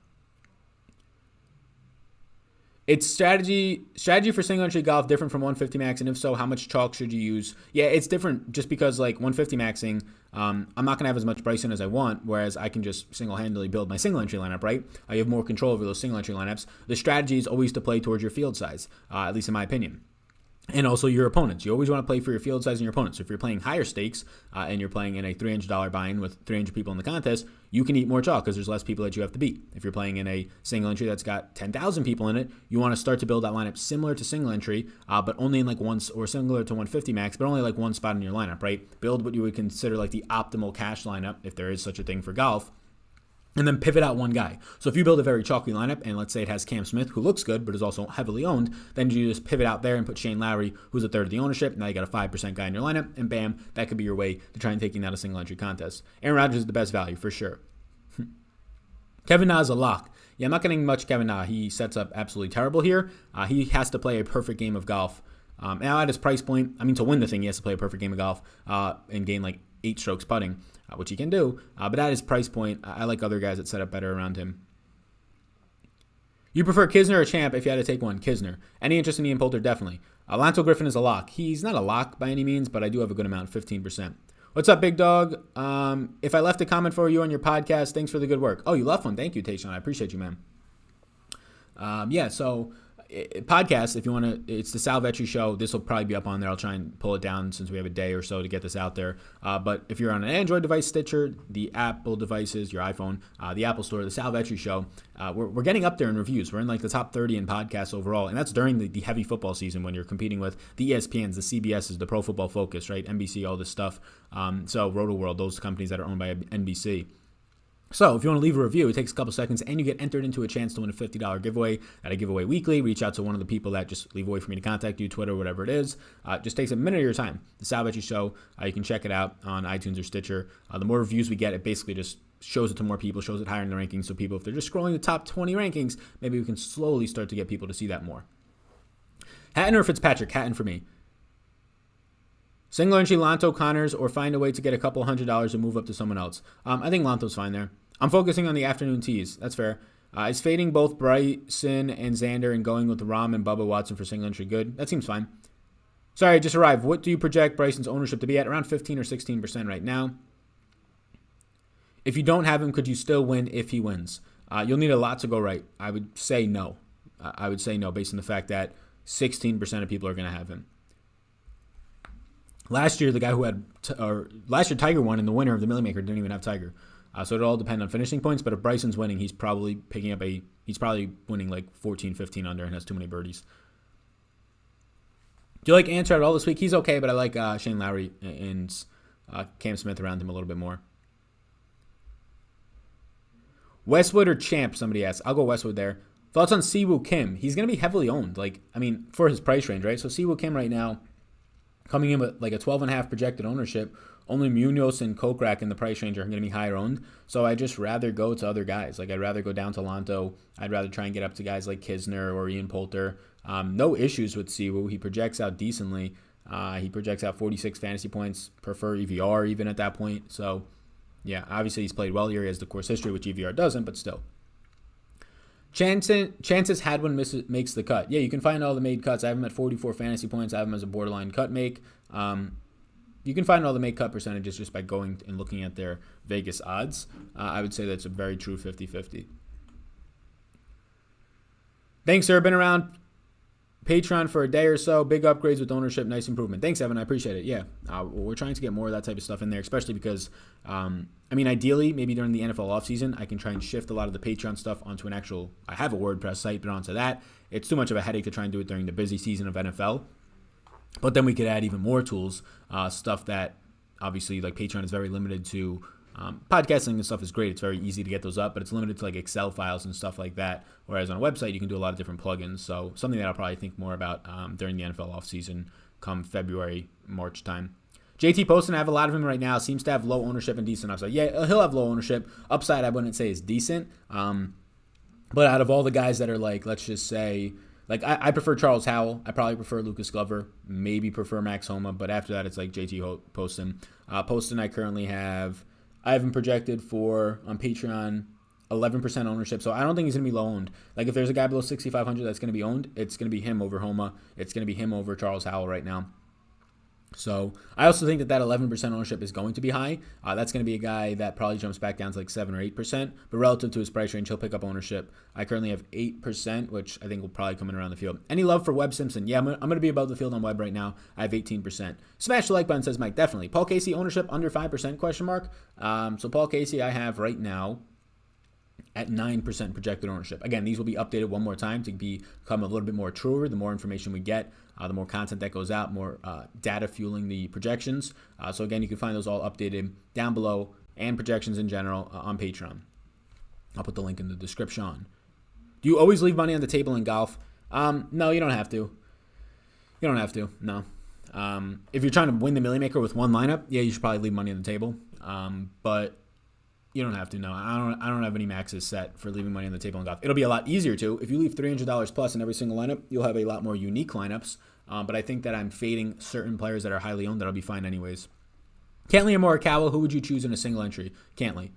It's strategy for single entry golf different from 150 max, and if so, how much chalk should you use? Yeah, it's different just because like 150 maxing, I'm not gonna have as much Bryson as I want, whereas I can just single-handedly build my single entry lineup, right? You have more control over those single entry lineups. The strategy is always to play towards your field size, at least in my opinion. And also your opponents. You always want to play for your field size and your opponents. So if you're playing higher stakes and you're playing in a $300 buy-in with 300 people in the contest, you can eat more chalk because there's less people that you have to beat. If you're playing in a single entry that's got 10,000 people in it, you want to start to build that lineup similar to single entry, but only in like once, or similar to 150 max, but only like one spot in your lineup, right? Build what you would consider like the optimal cash lineup, if there is such a thing for golf. And then pivot out one guy. So if you build a very chalky lineup, and let's say it has Cam Smith, who looks good, but is also heavily owned, then you just pivot out there and put Shane Lowry, who's a third of the ownership. Now you got a 5% guy in your lineup, and bam, that could be your way to try and taking out a single entry contest. Aaron Rodgers is the best value, for sure. Kevin Na is a lock. Yeah, I'm not getting much Kevin Na. He sets up absolutely terrible here. He has to play a perfect game of golf. Now at his price point, to win the thing, he has to play a perfect game of golf and gain like 8 strokes putting, which he can do. But at his price point, I like other guys that set up better around him. You prefer Kisner or Champ if you had to take one? Kisner. Any interest in Ian Poulter? Definitely. Lanto Griffin is a lock. He's not a lock by any means, but I do have a good amount, 15%. What's up, big dog? If I left a comment for you on your podcast, thanks for the good work. Oh, you left one. Thank you, Tayshawn. I appreciate you, man. So podcast, if you want to, it's the Sal Vetri show. This will probably be up on there. I'll try and pull it down since we have a day or so to get this out there. But if you're on an Android device, Stitcher, the Apple devices, your iPhone, the Apple Store, the Sal Vetri show, we're getting up there in reviews. We're in like the top 30 in podcasts overall, and that's during the heavy football season when you're competing with the ESPNs, the CBSs, the Pro Football Focus, right? NBC, all this stuff. So Roto World, those companies that are owned by NBC. So if you want to leave a review, it takes a couple seconds, and you get entered into a chance to win a $50 giveaway that I give away weekly. Reach out to one of the people that just leave a way for me to contact you, Twitter, whatever it is. Just takes a minute of your time. The Sal Vetri Show, you can check it out on iTunes or Stitcher. The more reviews we get, it basically just shows it to more people, shows it higher in the rankings. So people, if they're just scrolling the top 20 rankings, maybe we can slowly start to get people to see that more. Hatton or Fitzpatrick? Hatton for me. Single entry Lanto, Connors, or find a way to get a couple $100 and move up to someone else. I think Lanto's fine there. I'm focusing on the afternoon tees. That's fair. Is fading both Bryson and Xander and going with Rahm and Bubba Watson for single entry good? That seems fine. Sorry, I just arrived. What do you project Bryson's ownership to be at? Around 15 or 16% right now. If you don't have him, could you still win if he wins? You'll need a lot to go right. I would say no. I would say no based on the fact that 16% of people are going to have him. Last year, the guy who had, last year Tiger won, and the winner of the Millie Maker didn't even have Tiger. So it all depends on finishing points, but if Bryson's winning, he's probably winning like 14, 15 under and has too many birdies. Do you like Answer at all this week? He's okay, but I like Shane Lowry and Cam Smith around him a little bit more. Westwood or Champ, somebody asks. I'll go Westwood there. Thoughts on Siwoo Kim? He's going to be heavily owned, for his price range, right? So Siwoo Kim right now, coming in with like a 12.5 projected ownership. Only Munoz and Koch in the price range are going to be higher owned. So I'd just rather go to other guys. I'd rather go down to Lanto. I'd rather try and get up to guys like Kisner or Ian Poulter. No issues with Siwoo. He projects out decently. He projects out 46 fantasy points. Prefer EVR even at that point. So, yeah, obviously he's played well here. He has the course history, which EVR doesn't, but still. Chances Hadwin makes the cut. Yeah, you can find all the made cuts. I have him at 44 fantasy points. I have him as a borderline cut make. You can find all the make cut percentages just by going and looking at their Vegas odds. I would say that's a very true 50-50. Thanks, sir. Been around Patreon for a day or so. Big upgrades with ownership. Nice improvement. Thanks, Evan. I appreciate it. Yeah, we're trying to get more of that type of stuff in there, especially because, ideally, maybe during the NFL offseason, I can try and shift a lot of the Patreon stuff onto an actual, I have a WordPress site, but onto that. It's too much of a headache to try and do it during the busy season of NFL. But then we could add even more tools, stuff that obviously like Patreon is very limited to. Podcasting and stuff is great. It's very easy to get those up, but it's limited to like Excel files and stuff like that. Whereas on a website, you can do a lot of different plugins. So something that I'll probably think more about during the NFL offseason come February, March time. JT Poston, I have a lot of him right now. Seems to have low ownership and decent upside. Yeah, he'll have low ownership. Upside, I wouldn't say is decent. But out of all the guys that are like, let's Like, I prefer Charles Howell. I probably prefer Lucas Glover. Maybe prefer Max Homa. But after that, it's like JT Poston. Poston, I have him projected for, on Patreon, 11% ownership. So I don't think he's going to be low owned. Like, if there's a guy below 6,500 that's going to be owned, it's going to be him over Homa. It's going to be him over Charles Howell right now. So I also think that 11% ownership is going to be high. That's going to be a guy that probably jumps back down to like 7 or 8%, but relative to his price range, he'll pick up ownership. I currently have 8%, which I think will probably come in around the field. Any love for Webb Simpson? Yeah, I'm going to be above the field on Webb right now. I have 18%. Smash the like button, says Mike. Definitely. Paul Casey, ownership under 5%, question mark. So Paul Casey, I have right now at 9% projected ownership. Again, these will be updated one more time to become a little bit more truer. The more information we get, the more content that goes out, more data fueling the projections. So again, you can find those all updated down below, and projections in general on Patreon. I'll put the link in the description. Do you always leave money on the table in golf? No, you don't have to. You don't have to, no. If you're trying to win the Millie Maker with one lineup, yeah, you should probably leave money on the table. But you don't have to, no. I don't have any maxes set for leaving money on the table in golf. It'll be a lot easier to. If you leave $300 plus in every single lineup, you'll have a lot more unique lineups. But I think that I'm fading certain players that are highly owned that'll be fine anyways. Cantley or Morikawa, who would you choose in a single entry? Cantley.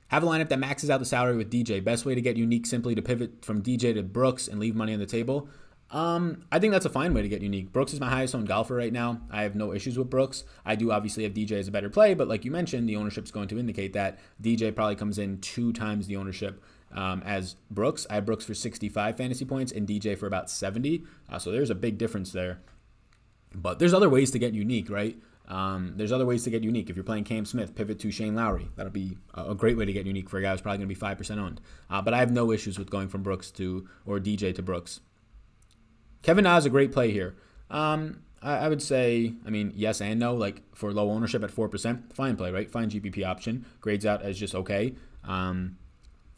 Have a lineup that maxes out the salary with DJ. Best way to get unique, simply to pivot from DJ to Brooks and leave money on the table. I think that's a fine way to get unique. Brooks is my highest owned golfer right now. I have no issues with Brooks. I do obviously have DJ as a better play, but like you mentioned, the ownership is going to indicate that DJ probably comes in 2 times the ownership as Brooks. I have Brooks for 65 fantasy points and DJ for about 70. So there's a big difference there. But there's other ways to get unique, right? There's other ways to get unique. If you're playing Cam Smith, pivot to Shane Lowry. That'll be a great way to get unique for a guy who's probably going to be 5% owned. But I have no issues with going from Brooks or DJ to Brooks. Kevin Na is a great play here. I would say, yes and no. Like, for low ownership at 4%, fine play, right? Fine GPP option. Grades out as just okay.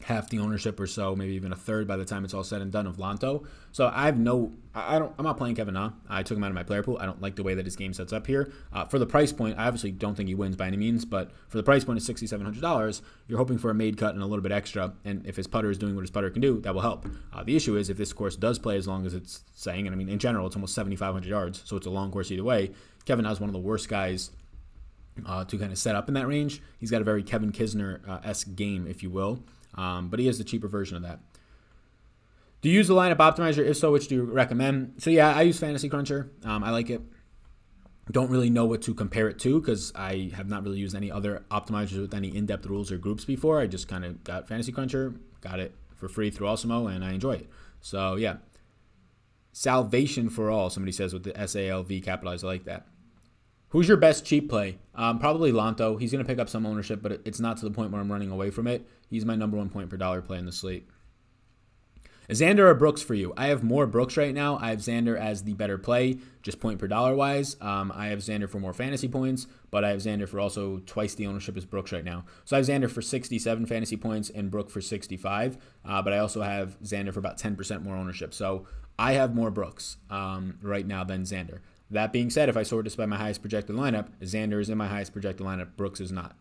Half the ownership or so, maybe even a third by the time it's all said and done of Lanto. So I'm not playing Kevin Na. I took him out of my player pool. I don't like the way that his game sets up here. For the price point, I obviously don't think he wins by any means, but for the price point of $6,700, you're hoping for a made cut and a little bit extra. And if his putter is doing what his putter can do, that will help. The issue is if this course does play as long as it's saying, and in general, it's almost 7,500 yards, so it's a long course either way. Kevin Na is one of the worst guys to kind of set up in that range. He's got a very Kevin Kisner-esque game, if you will. But he is the cheaper version of that. Do you use the lineup optimizer? If so, which do you recommend? So yeah, I use Fantasy Cruncher. I like it. Don't really know what to compare it to because I have not really used any other optimizers with any in-depth rules or groups before. I just kind of got Fantasy Cruncher, got it for free through Awesemo, and I enjoy it. So yeah. Salvation for all, somebody says with the SALV capitalized. I like that. Who's your best cheap play? Probably Lanto. He's going to pick up some ownership, but it's not to the point where I'm running away from it. He's my number 1 point per dollar play in the slate. Is Xander or Brooks for you? I have more Brooks right now. I have Xander as the better play, just point per dollar wise. I have Xander for more fantasy points, but I have Xander for also twice the ownership as Brooks right now. So I have Xander for 67 fantasy points and Brooks for 65, but I also have Xander for about 10% more ownership. So I have more Brooks right now than Xander. That being said, if I sort this by my highest projected lineup, Xander is in my highest projected lineup, Brooks is not.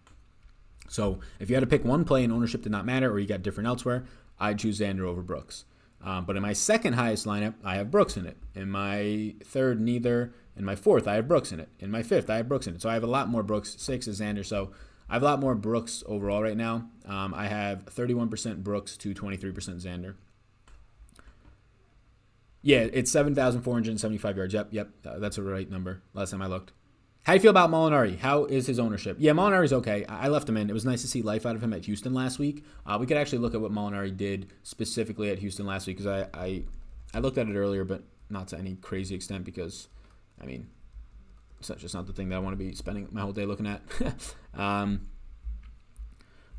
So if you had to pick one play and ownership did not matter or you got different elsewhere, I'd choose Xander over Brooks. But in my second highest lineup, I have Brooks in it. In my third, neither. In my fourth, I have Brooks in it. In my fifth, I have Brooks in it. So I have a lot more Brooks. 6 is Xander. So I have a lot more Brooks overall right now. I have 31% Brooks to 23% Xander. Yeah, it's 7,475 yards. Yep, that's the right number. Last time I looked. How do you feel about Molinari? How is his ownership? Yeah, Molinari's okay. I left him in. It was nice to see life out of him at Houston last week. We could actually look at what Molinari did specifically at Houston last week because I looked at it earlier, but not to any crazy extent because, it's just not the thing that I want to be spending my whole day looking at.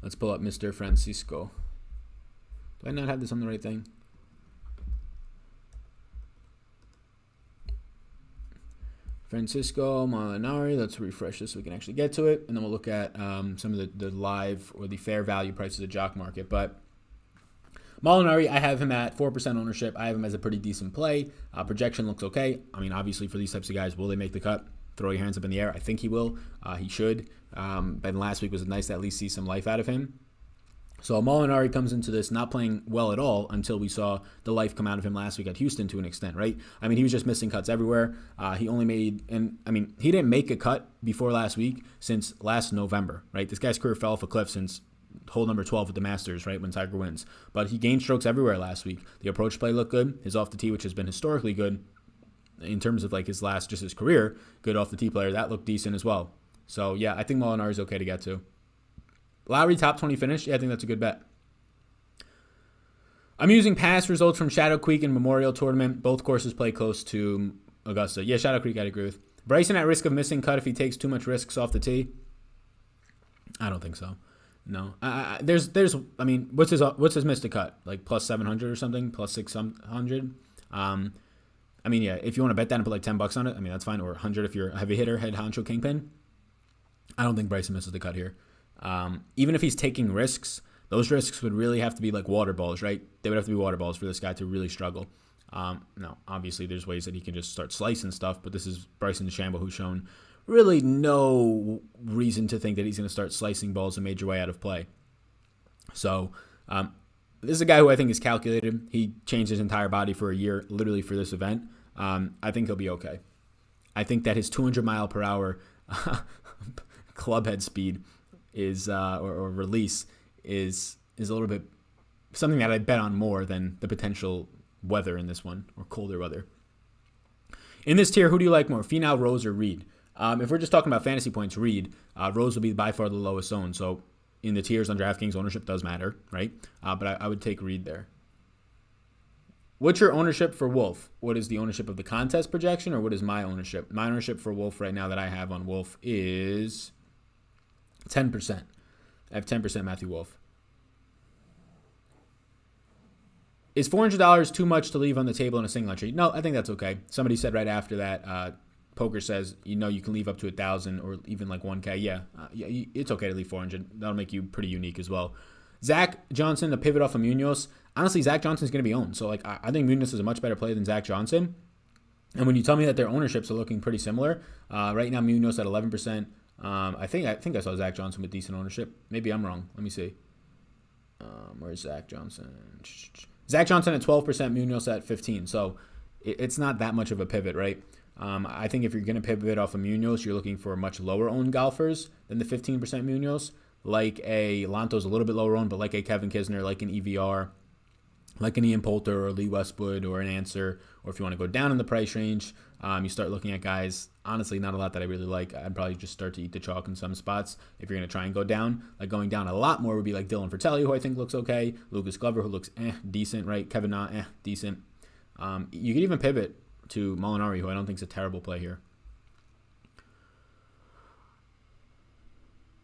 Let's pull up Mr. Francisco. Do I not have this on the right thing? Francisco Molinari. Let's refresh this so we can actually get to it. And then we'll look at some of the live or the fair value prices of jock market. But Molinari, I have him at 4% ownership. I have him as a pretty decent play. Projection looks okay. Obviously for these types of guys, will they make the cut? Throw your hands up in the air. I think he will. He should. But last week was nice to at least see some life out of him. So Molinari comes into this not playing well at all until we saw the life come out of him last week at Houston to an extent, right? I mean, he was just missing cuts everywhere. He only made, and I mean, he didn't make a cut before last week since last November, right? This guy's career fell off a cliff since hole number 12 at the Masters, right, when Tiger wins. But he gained strokes everywhere last week. The approach play looked good. His off the tee, which has been historically good in terms of like his career, good off the tee player, that looked decent as well. So yeah, I think Molinari is okay to get to. Lowry top 20 finish. Yeah, I think that's a good bet. I'm using past results from Shadow Creek and Memorial Tournament. Both courses play close to Augusta. Yeah, Shadow Creek, I'd agree with. Bryson at risk of missing cut if he takes too much risks off the tee. I don't think so. No. I mean, what's his missed a cut? Like plus 700 or something? Plus 600? I mean, yeah, if you want to bet that and put like $10 on it, I mean, that's fine. Or 100 if you're a heavy hitter, head honcho kingpin. I don't think Bryson misses the cut here. Even if he's taking risks, those risks would really have to be like water balls, right? They would have to be water balls for this guy to really struggle. No, obviously there's ways that he can just start slicing stuff, but this is Bryson DeChambeau who's shown really no reason to think that he's going to start slicing balls a major way out of play. So this is a guy who I think is calculated. He changed his entire body for a year, literally for this event. I think he'll be okay. I think that his 200 mile per hour club head speed is or release is a little bit something that I bet on more than the potential weather in this one, or colder weather. In this tier, who do you like more, Finau, Rose, or Reed? If we're just talking about fantasy points, Reed. Rose will be by far the lowest owned. So in the tiers on DraftKings, ownership does matter, right? But I would take Reed there. What's your ownership for Wolf? What is the ownership of the contest projection, or what is my ownership? My ownership for Wolf right now that I have on Wolf is 10%. I have 10% Matthew Wolf. Is $400 too much to leave on the table in a single entry? No, I think that's okay. Somebody said right after that, Poker says, you can leave up to 1,000 or even like 1K. Yeah, it's okay to leave 400. That'll make you pretty unique as well. Zack Johnson, a pivot off of Munoz. Honestly, Zack Johnson's going to be owned. So like, I think Munoz is a much better play than Zack Johnson. And when you tell me that their ownerships are looking pretty similar, right now Munoz at 11%. I think I saw Zack Johnson with decent ownership. Maybe I'm wrong. Let me see. Where's Zack Johnson? Zack Johnson at 12%, Munoz at 15%. So it's not that much of a pivot, right? I think if you're going to pivot off of Munoz, you're looking for much lower owned golfers than the 15% Munoz. Like a Lanto's a little bit lower owned, but like a Kevin Kisner, like an EVR, like an Ian Poulter or Lee Westwood or an Answer. Or if you want to go down in the price range, you start looking at guys, honestly, not a lot that I really like. I'd probably just start to eat the chalk in some spots if you're going to try and go down. Like going down a lot more would be like Dylan Fratelli, who I think looks okay. Lucas Glover, who looks decent, right? Kevin Na, decent. You could even pivot to Molinari, who I don't think is a terrible play here.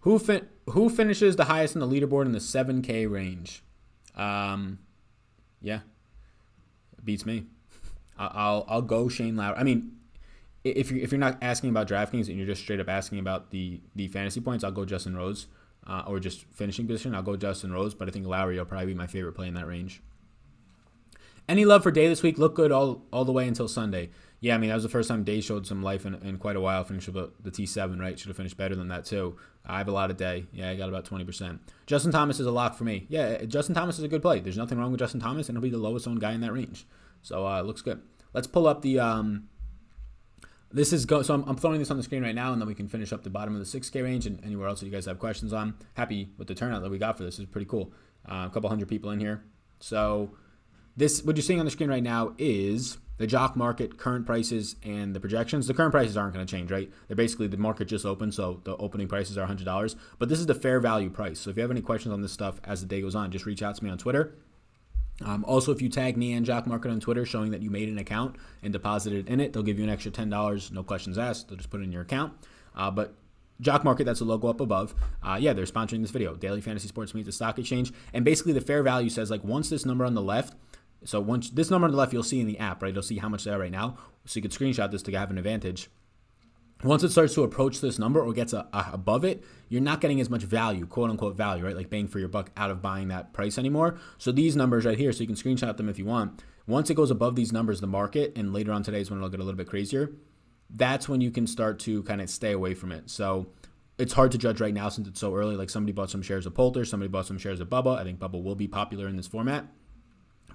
Who finishes the highest in the leaderboard in the 7K range? Yeah, beats me. I'll go Shane Lowry. I mean, if you're not asking about DraftKings and you're just straight up asking about the fantasy points, I'll go Justin Rose, or just finishing position. I'll go Justin Rose, but I think Lowry will probably be my favorite play in that range. Any love for Day this week? Looked good all the way until Sunday. Yeah, I mean, that was the first time Day showed some life in quite a while. Finished with the T7, right? Should have finished better than that, too. I have a lot of Day. Yeah, I got about 20%. Justin Thomas is a lock for me. Yeah, Justin Thomas is a good play. There's nothing wrong with Justin Thomas, and he'll be the lowest owned guy in that range. So it looks good. Let's pull up the so I'm throwing this on the screen right now, and then we can finish up the bottom of the 6K range and anywhere else that you guys have questions on. Happy with the turnout that we got for this. It's pretty cool. A couple hundred people in here. So this, what you're seeing on the screen right now is the jock market, current prices, and the projections. The current prices aren't going to change, right? They're basically, the market just opened, so the opening prices are $100. But this is the fair value price. So if you have any questions on this stuff as the day goes on, just reach out to me on Twitter. Also, if you tag me and Jock Market on Twitter showing that you made an account and deposited in it, they'll give you an extra $10. No questions asked. They'll just put it in your account. But Jock Market, that's a logo up above. Yeah, they're sponsoring this video. Daily Fantasy Sports Meets the Stock Exchange. And basically the fair value says, like, once this number on the left, so once this number on the left, you'll see in the app, right? You'll see how much they are right now. So you could screenshot this to have an advantage. Once it starts to approach this number or gets above it, you're not getting as much value, quote unquote value, right? Like bang for your buck out of buying that price anymore. So these numbers right here, so you can screenshot them if you want. Once it goes above these numbers, the market, and later on today is when it'll get a little bit crazier, that's when you can start to kind of stay away from it. So it's hard to judge right now since it's so early. Like somebody bought some shares of Poulter, somebody bought some shares of Bubba. I think Bubba will be popular in this format.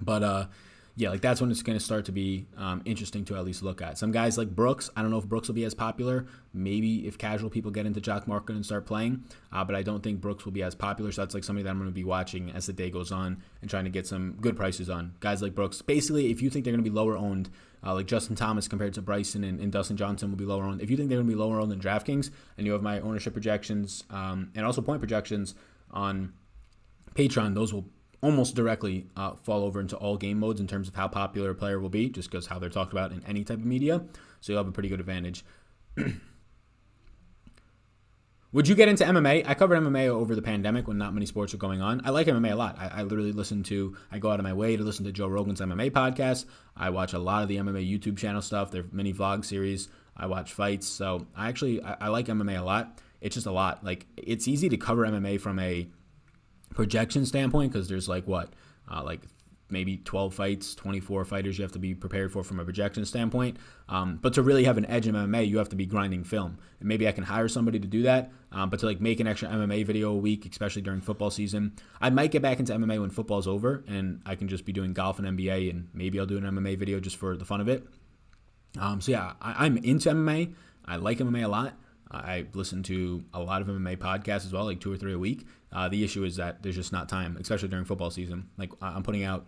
But yeah, like that's when it's going to start to be interesting to at least look at. Some guys like Brooks, I don't know if Brooks will be as popular. Maybe if casual people get into jock market and start playing, but I don't think Brooks will be as popular. So that's like somebody that I'm going to be watching as the day goes on and trying to get some good prices on. Guys like Brooks, basically, if you think they're going to be lower owned, like Justin Thomas compared to Bryson and Dustin Johnson will be lower owned. If you think they're going to be lower owned than DraftKings, and you have my ownership projections and also point projections on Patreon, those will almost directly fall over into all game modes in terms of how popular a player will be, just because how they're talked about in any type of media. So you'll have a pretty good advantage. Would you get into MMA? I covered MMA over the pandemic when not many sports were going on. I like MMA a lot. I literally I go out of my way to listen to Joe Rogan's MMA podcast. I watch a lot of the MMA YouTube channel stuff, their mini vlog series. I watch fights. So I like MMA a lot. It's just a lot. Like, it's easy to cover MMA from a projection standpoint because there's like maybe 12 fights, 24 fighters you have to be prepared for from a projection standpoint. But to really have an edge in MMA, you have to be grinding film. And maybe I can hire somebody to do that. But to like make an extra MMA video a week, especially during football season, I might get back into MMA when football's over and I can just be doing golf and NBA, and maybe I'll do an MMA video just for the fun of it. So yeah, I'm into MMA. I like MMA a lot. I listen to a lot of MMA podcasts as well, like 2 or 3 a week. The issue is that there's just not time, especially during football season. Like, I'm putting out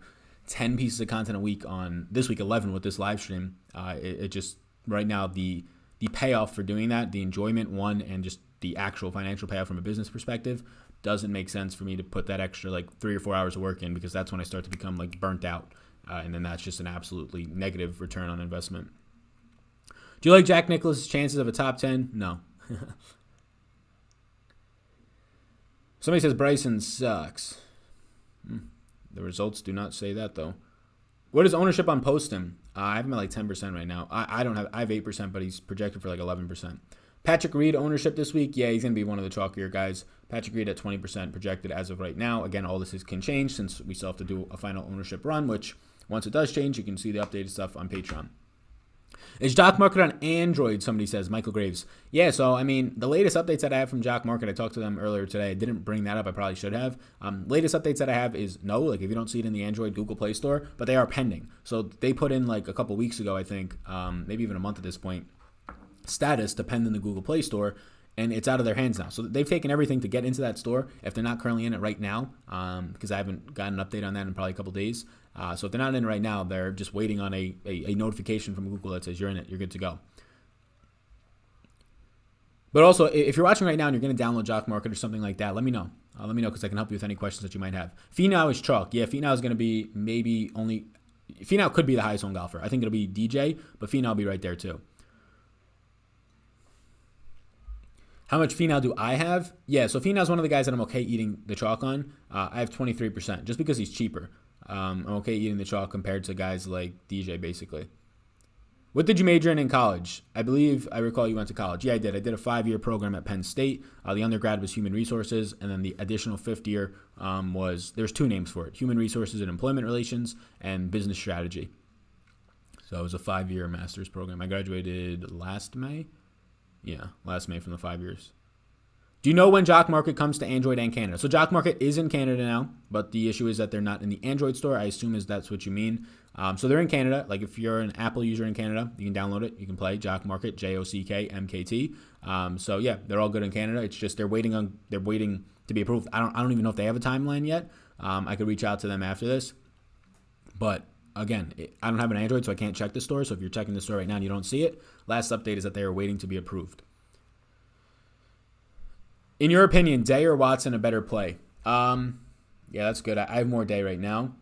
10 pieces of content a week on this week, 11 with this live stream. It just, right now, the payoff for doing that, the enjoyment, and just the actual financial payoff from a business perspective, doesn't make sense for me to put that extra like 3 or 4 hours of work in, because that's when I start to become like burnt out. And then that's just an absolutely negative return on investment. Do you like Jack Nicklaus' chances of a top 10? No. Somebody says Bryson sucks. The results do not say that, though. What is ownership on Poston? I have him at like 10% right now. I have 8%, but he's projected for like 11%. Patrick Reed ownership this week. Yeah, he's going to be one of the chalkier guys. Patrick Reed at 20% projected as of right now. Again, all this can change since we still have to do a final ownership run, which once it does change, you can see the updated stuff on Patreon. Is Jock Market on Android? Somebody says. Michael Graves. Yeah, so, I mean, the latest updates that I have from Jock Market, I talked to them earlier today. I didn't bring that up. I probably should have. Latest updates that I have is no, like if you don't see it in the Android Google Play Store, but they are pending. So they put in like a couple weeks ago, I think, maybe even a month at this point, status to pend in the Google Play Store, and it's out of their hands now. So they've taken everything to get into that store if they're not currently in it right now, because I haven't gotten an update on that in probably a couple days. So if they're not in right now, they're just waiting on a notification from Google that says you're in it, you're good to go. But also, if you're watching right now and you're going to download Jock Market or something like that, let me know. Let me know because I can help you with any questions that you might have. Finau is chalk. Yeah, Finau is going to be Finau could be the highest owned golfer. I think it'll be DJ, but Finau will be right there too. How much Finau do I have? Yeah, so Finau's one of the guys that I'm okay eating the chalk on. I have 23% just because he's cheaper. I'm okay eating the chalk compared to guys like DJ, basically. What did you major in college? I recall you went to college. Yeah, I did. I did a 5-year program at Penn State. The undergrad was human resources, and then the additional 5th year there's 2 names for it: human resources and employment relations, and business strategy. So it was a 5-year master's program. I graduated last May. Yeah, last May from the 5 years. Do you know when Jock Market comes to Android and Canada? So Jock Market is in Canada now, but the issue is that they're not in the Android store. I assume that's what you mean. So they're in Canada. Like if you're an Apple user in Canada, you can download it. You can play Jock Market, JOCKMKT. So yeah, they're all good in Canada. It's just they're waiting to be approved. I don't even know if they have a timeline yet. I could reach out to them after this. But again, I don't have an Android, so I can't check the store. So if you're checking the store right now and you don't see it, last update is that they are waiting to be approved. In your opinion, Day or Watson a better play? Yeah, that's good. I have more Day right now.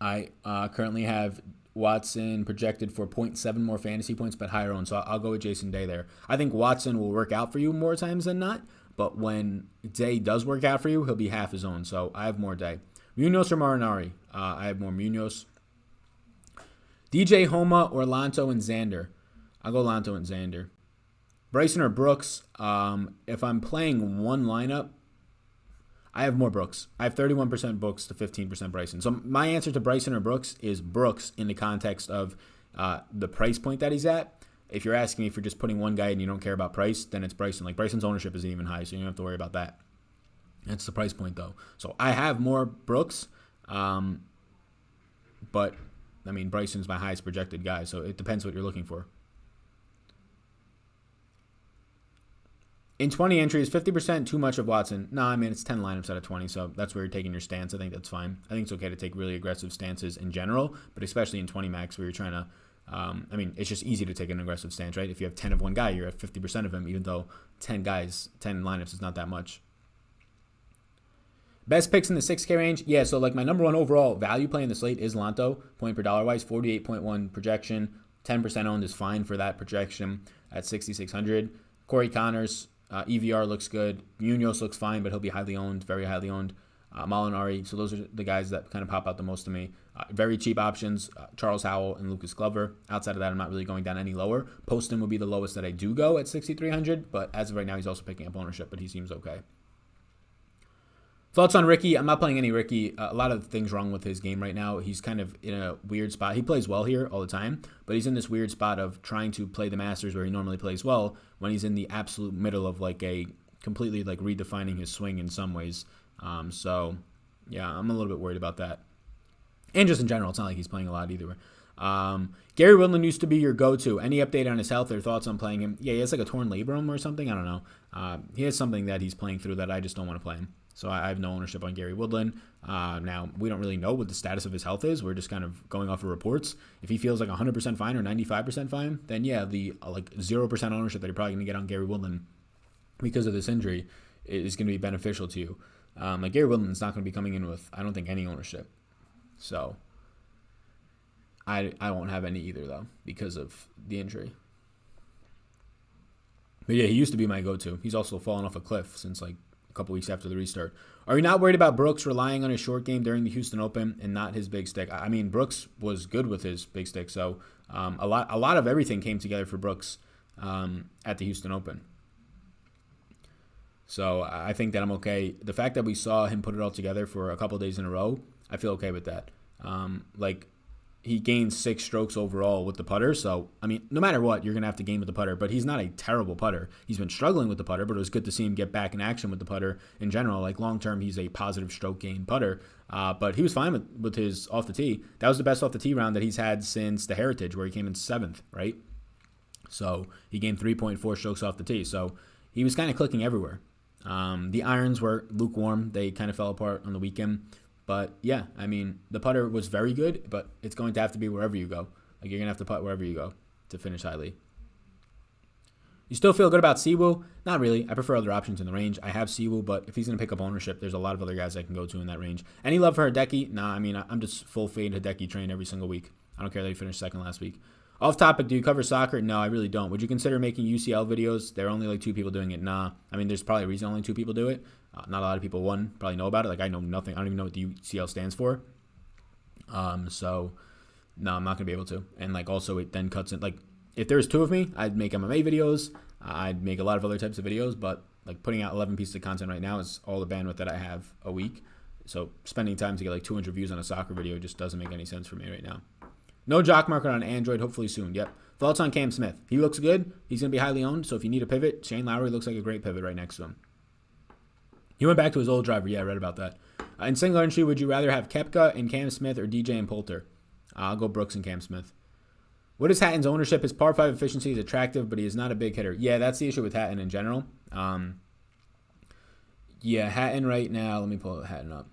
I currently have Watson projected for 0.7 more fantasy points, but higher owned. So I'll go with Jason Day there. I think Watson will work out for you more times than not, but when Day does work out for you, he'll be half his own. So I have more Day. Munoz or Molinari? I have more Munoz. DJ Homa or Lanto and Xander? I'll go Lanto and Xander. Bryson or Brooks? If I'm playing one lineup, I have more Brooks. I have 31% Brooks to 15% Bryson. So my answer to Bryson or Brooks is Brooks in the context of the price point that he's at. if you're asking me for just putting one guy and you don't care about price, then it's Bryson. Like Bryson's ownership isn't even high, so you don't have to worry about that. That's the price point though. So I have more Brooks, but I mean Bryson's my highest projected guy, so it depends what you're looking for. In 20 entries, 50% too much of Watson. No, I mean, it's 10 lineups out of 20, so that's where you're taking your stance. I think that's fine. I think it's okay to take really aggressive stances in general, but especially in 20 max where you're trying to, I mean, it's just easy to take an aggressive stance, right? If you have 10 of one guy, you're at 50% of him, even though 10 lineups is not that much. Best picks in the 6K range? Yeah, so like my number one overall value play in the slate is Lanto, point per dollar wise, 48.1 projection. 10% owned is fine for that projection at 6,600. Corey Connors, EVR looks good. Munoz looks fine, but he'll be highly owned, very highly owned. Molinari, so those are the guys that kind of pop out the most to me. Very cheap options, Charles Howell and Lucas Glover. Outside of that, I'm not really going down any lower. Poston would be the lowest that I do go at 6,300, but as of right now, he's also picking up ownership, but he seems okay. Thoughts on Ricky? I'm not playing any Ricky. A lot of things wrong with his game right now. He's kind of in a weird spot. He plays well here all the time, but he's in this weird spot of trying to play the Masters where he normally plays well when he's in the absolute middle of like a completely like redefining his swing in some ways. So, yeah, I'm a little bit worried about that. And just in general, it's not like he's playing a lot either. Gary Woodland used to be your go-to. Any update on his health or thoughts on playing him? Yeah, he has like a torn labrum or something. I don't know. He has something that he's playing through that I just don't want to play him. So I have no ownership on Gary Woodland. Now, we don't really know what the status of his health is. We're just kind of going off of reports. If he feels like 100% fine or 95% fine, then yeah, the like 0% ownership that you're probably going to get on Gary Woodland because of this injury is going to be beneficial to you. Like Gary Woodland's not going to be coming in with, I don't think, any ownership. So I won't have any either, though, because of the injury. But yeah, he used to be my go-to. He's also fallen off a cliff since like a couple weeks after the restart. Are you not worried about Brooks relying on his short game during the Houston Open and not his big stick? I mean, Brooks was good with his big stick, so a lot of everything came together for Brooks at the Houston Open. So I think that I'm okay. The fact that we saw him put it all together for a couple days in a row, I feel okay with that. Like, he gained 6 strokes overall with the putter. So, I mean, no matter what, you're going to have to gain with the putter. But he's not a terrible putter. He's been struggling with the putter, but it was good to see him get back in action with the putter in general. Like, long-term, he's a positive stroke gain putter. But he was fine with his off the tee. That was the best off the tee round that he's had since the Heritage, where he came in 7th, right? So, he gained 3.4 strokes off the tee. So, he was kind of clicking everywhere. The irons were lukewarm. They kind of fell apart on the weekend. But, yeah, I mean, the putter was very good, but it's going to have to be wherever you go. Like, you're going to have to putt wherever you go to finish highly. You still feel good about Siwoo? Not really. I prefer other options in the range. I have Siwoo, but if he's going to pick up ownership, there's a lot of other guys I can go to in that range. Any love for Hideki? Nah, I mean, I'm just full fade Hideki train every single week. I don't care that he finished 2nd last week. Off topic, do you cover soccer? No, I really don't. Would you consider making UCL videos? There are only like 2 people doing it. Nah. I mean, there's probably a reason only 2 people do it. Not a lot of people, probably know about it. Like, I know nothing. I don't even know what the UCL stands for. So, no, I'm not going to be able to. And, like, also it then cuts in. Like, if there's 2 of me, I'd make MMA videos. I'd make a lot of other types of videos. But, like, putting out 11 pieces of content right now is all the bandwidth that I have a week. So, spending time to get, like, 200 views on a soccer video just doesn't make any sense for me right now. No jock market on Android, hopefully soon. Yep. Thoughts on Cam Smith? He looks good. He's going to be highly owned. So, if you need a pivot, Shane Lowry looks like a great pivot right next to him. He went back to his old driver. Yeah, I read about that. In single entry, would you rather have Koepka and Cam Smith or DJ and Poulter? I'll go Brooks and Cam Smith. What is Hatton's ownership? His par 5 efficiency is attractive, but he is not a big hitter. Yeah, that's the issue with Hatton in general. Yeah, Hatton right now. Let me pull Hatton up.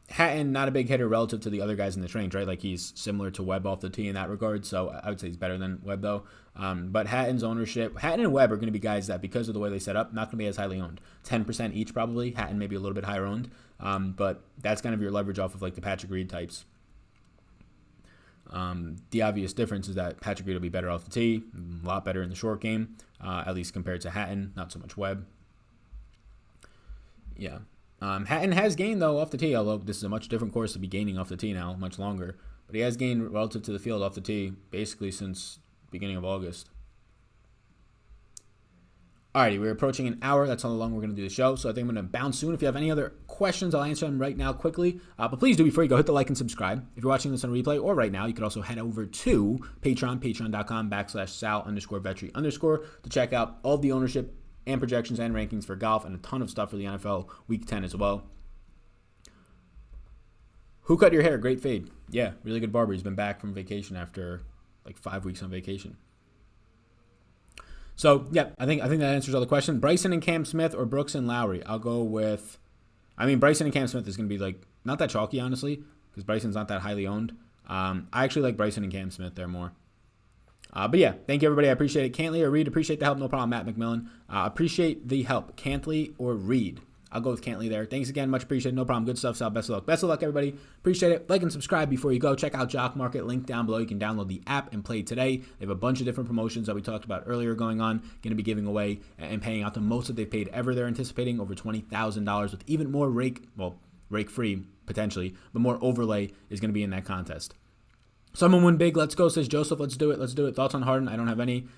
Hatton, not a big hitter relative to the other guys in this range, right? Like, he's similar to Webb off the tee in that regard, so I would say he's better than Webb, though. But Hatton's ownership, Hatton and Webb are going to be guys that, because of the way they set up, not going to be as highly owned. 10% each, probably. Hatton maybe a little bit higher owned. But that's kind of your leverage off of, like, the Patrick Reed types. The obvious difference is that Patrick Reed will be better off the tee, a lot better in the short game, at least compared to Hatton, not so much Webb. Yeah. Hatton has gained, though, off the tee, although this is a much different course to be gaining off the tee now, much longer. But he has gained relative to the field off the tee, basically since beginning of August. Alrighty, we're approaching an hour. That's how long we're going to do the show. So I think I'm going to bounce soon. If you have any other questions. I'll answer them right now quickly. But please do, before you go, hit the like and subscribe. If you're watching this on replay or right now, you can also head over to Patreon, patreon.com/Sal_Vetri_ to check out all of the ownership and projections and rankings for golf and a ton of stuff for the NFL Week 10 as well. Who cut your hair? Great fade. Yeah, really good barber. He's been back from vacation after like 5 weeks on vacation. So, yeah, I think that answers all the questions. Bryson and Cam Smith or Brooks and Lowry? I'll go with, Bryson and Cam Smith is going to be like, not that chalky, honestly, because Bryson's not that highly owned. I actually like Bryson and Cam Smith there more. But yeah, thank you, everybody. I appreciate it. Cantley or Reed? Appreciate the help. No problem. Matt McMillan. Appreciate the help. Cantley or Reed? I'll go with Cantley there. Thanks again. Much appreciated. No problem. Good stuff, Sal. Best of luck. Best of luck, everybody. Appreciate it. Like and subscribe before you go. Check out Jock Market. Link down below. You can download the app and play today. They have a bunch of different promotions that we talked about earlier going on. Going to be giving away and paying out the most that they've paid ever. They're anticipating over $20,000 with even more rake-free potentially, but more overlay is going to be in that contest. Someone win big. Let's go, says Joseph. Let's do it. Let's do it. Thoughts on Harden? I don't have any.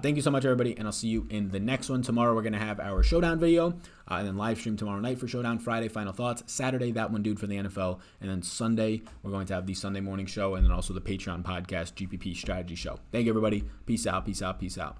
Thank you so much, everybody, and I'll see you in the next one. Tomorrow, we're going to have our Showdown video, and then live stream tomorrow night for Showdown. Friday, Final Thoughts. Saturday, that one dude for the NFL. And then Sunday, we're going to have the Sunday morning show, and then also the Patreon podcast, GPP Strategy Show. Thank you, everybody. Peace out, peace out, peace out.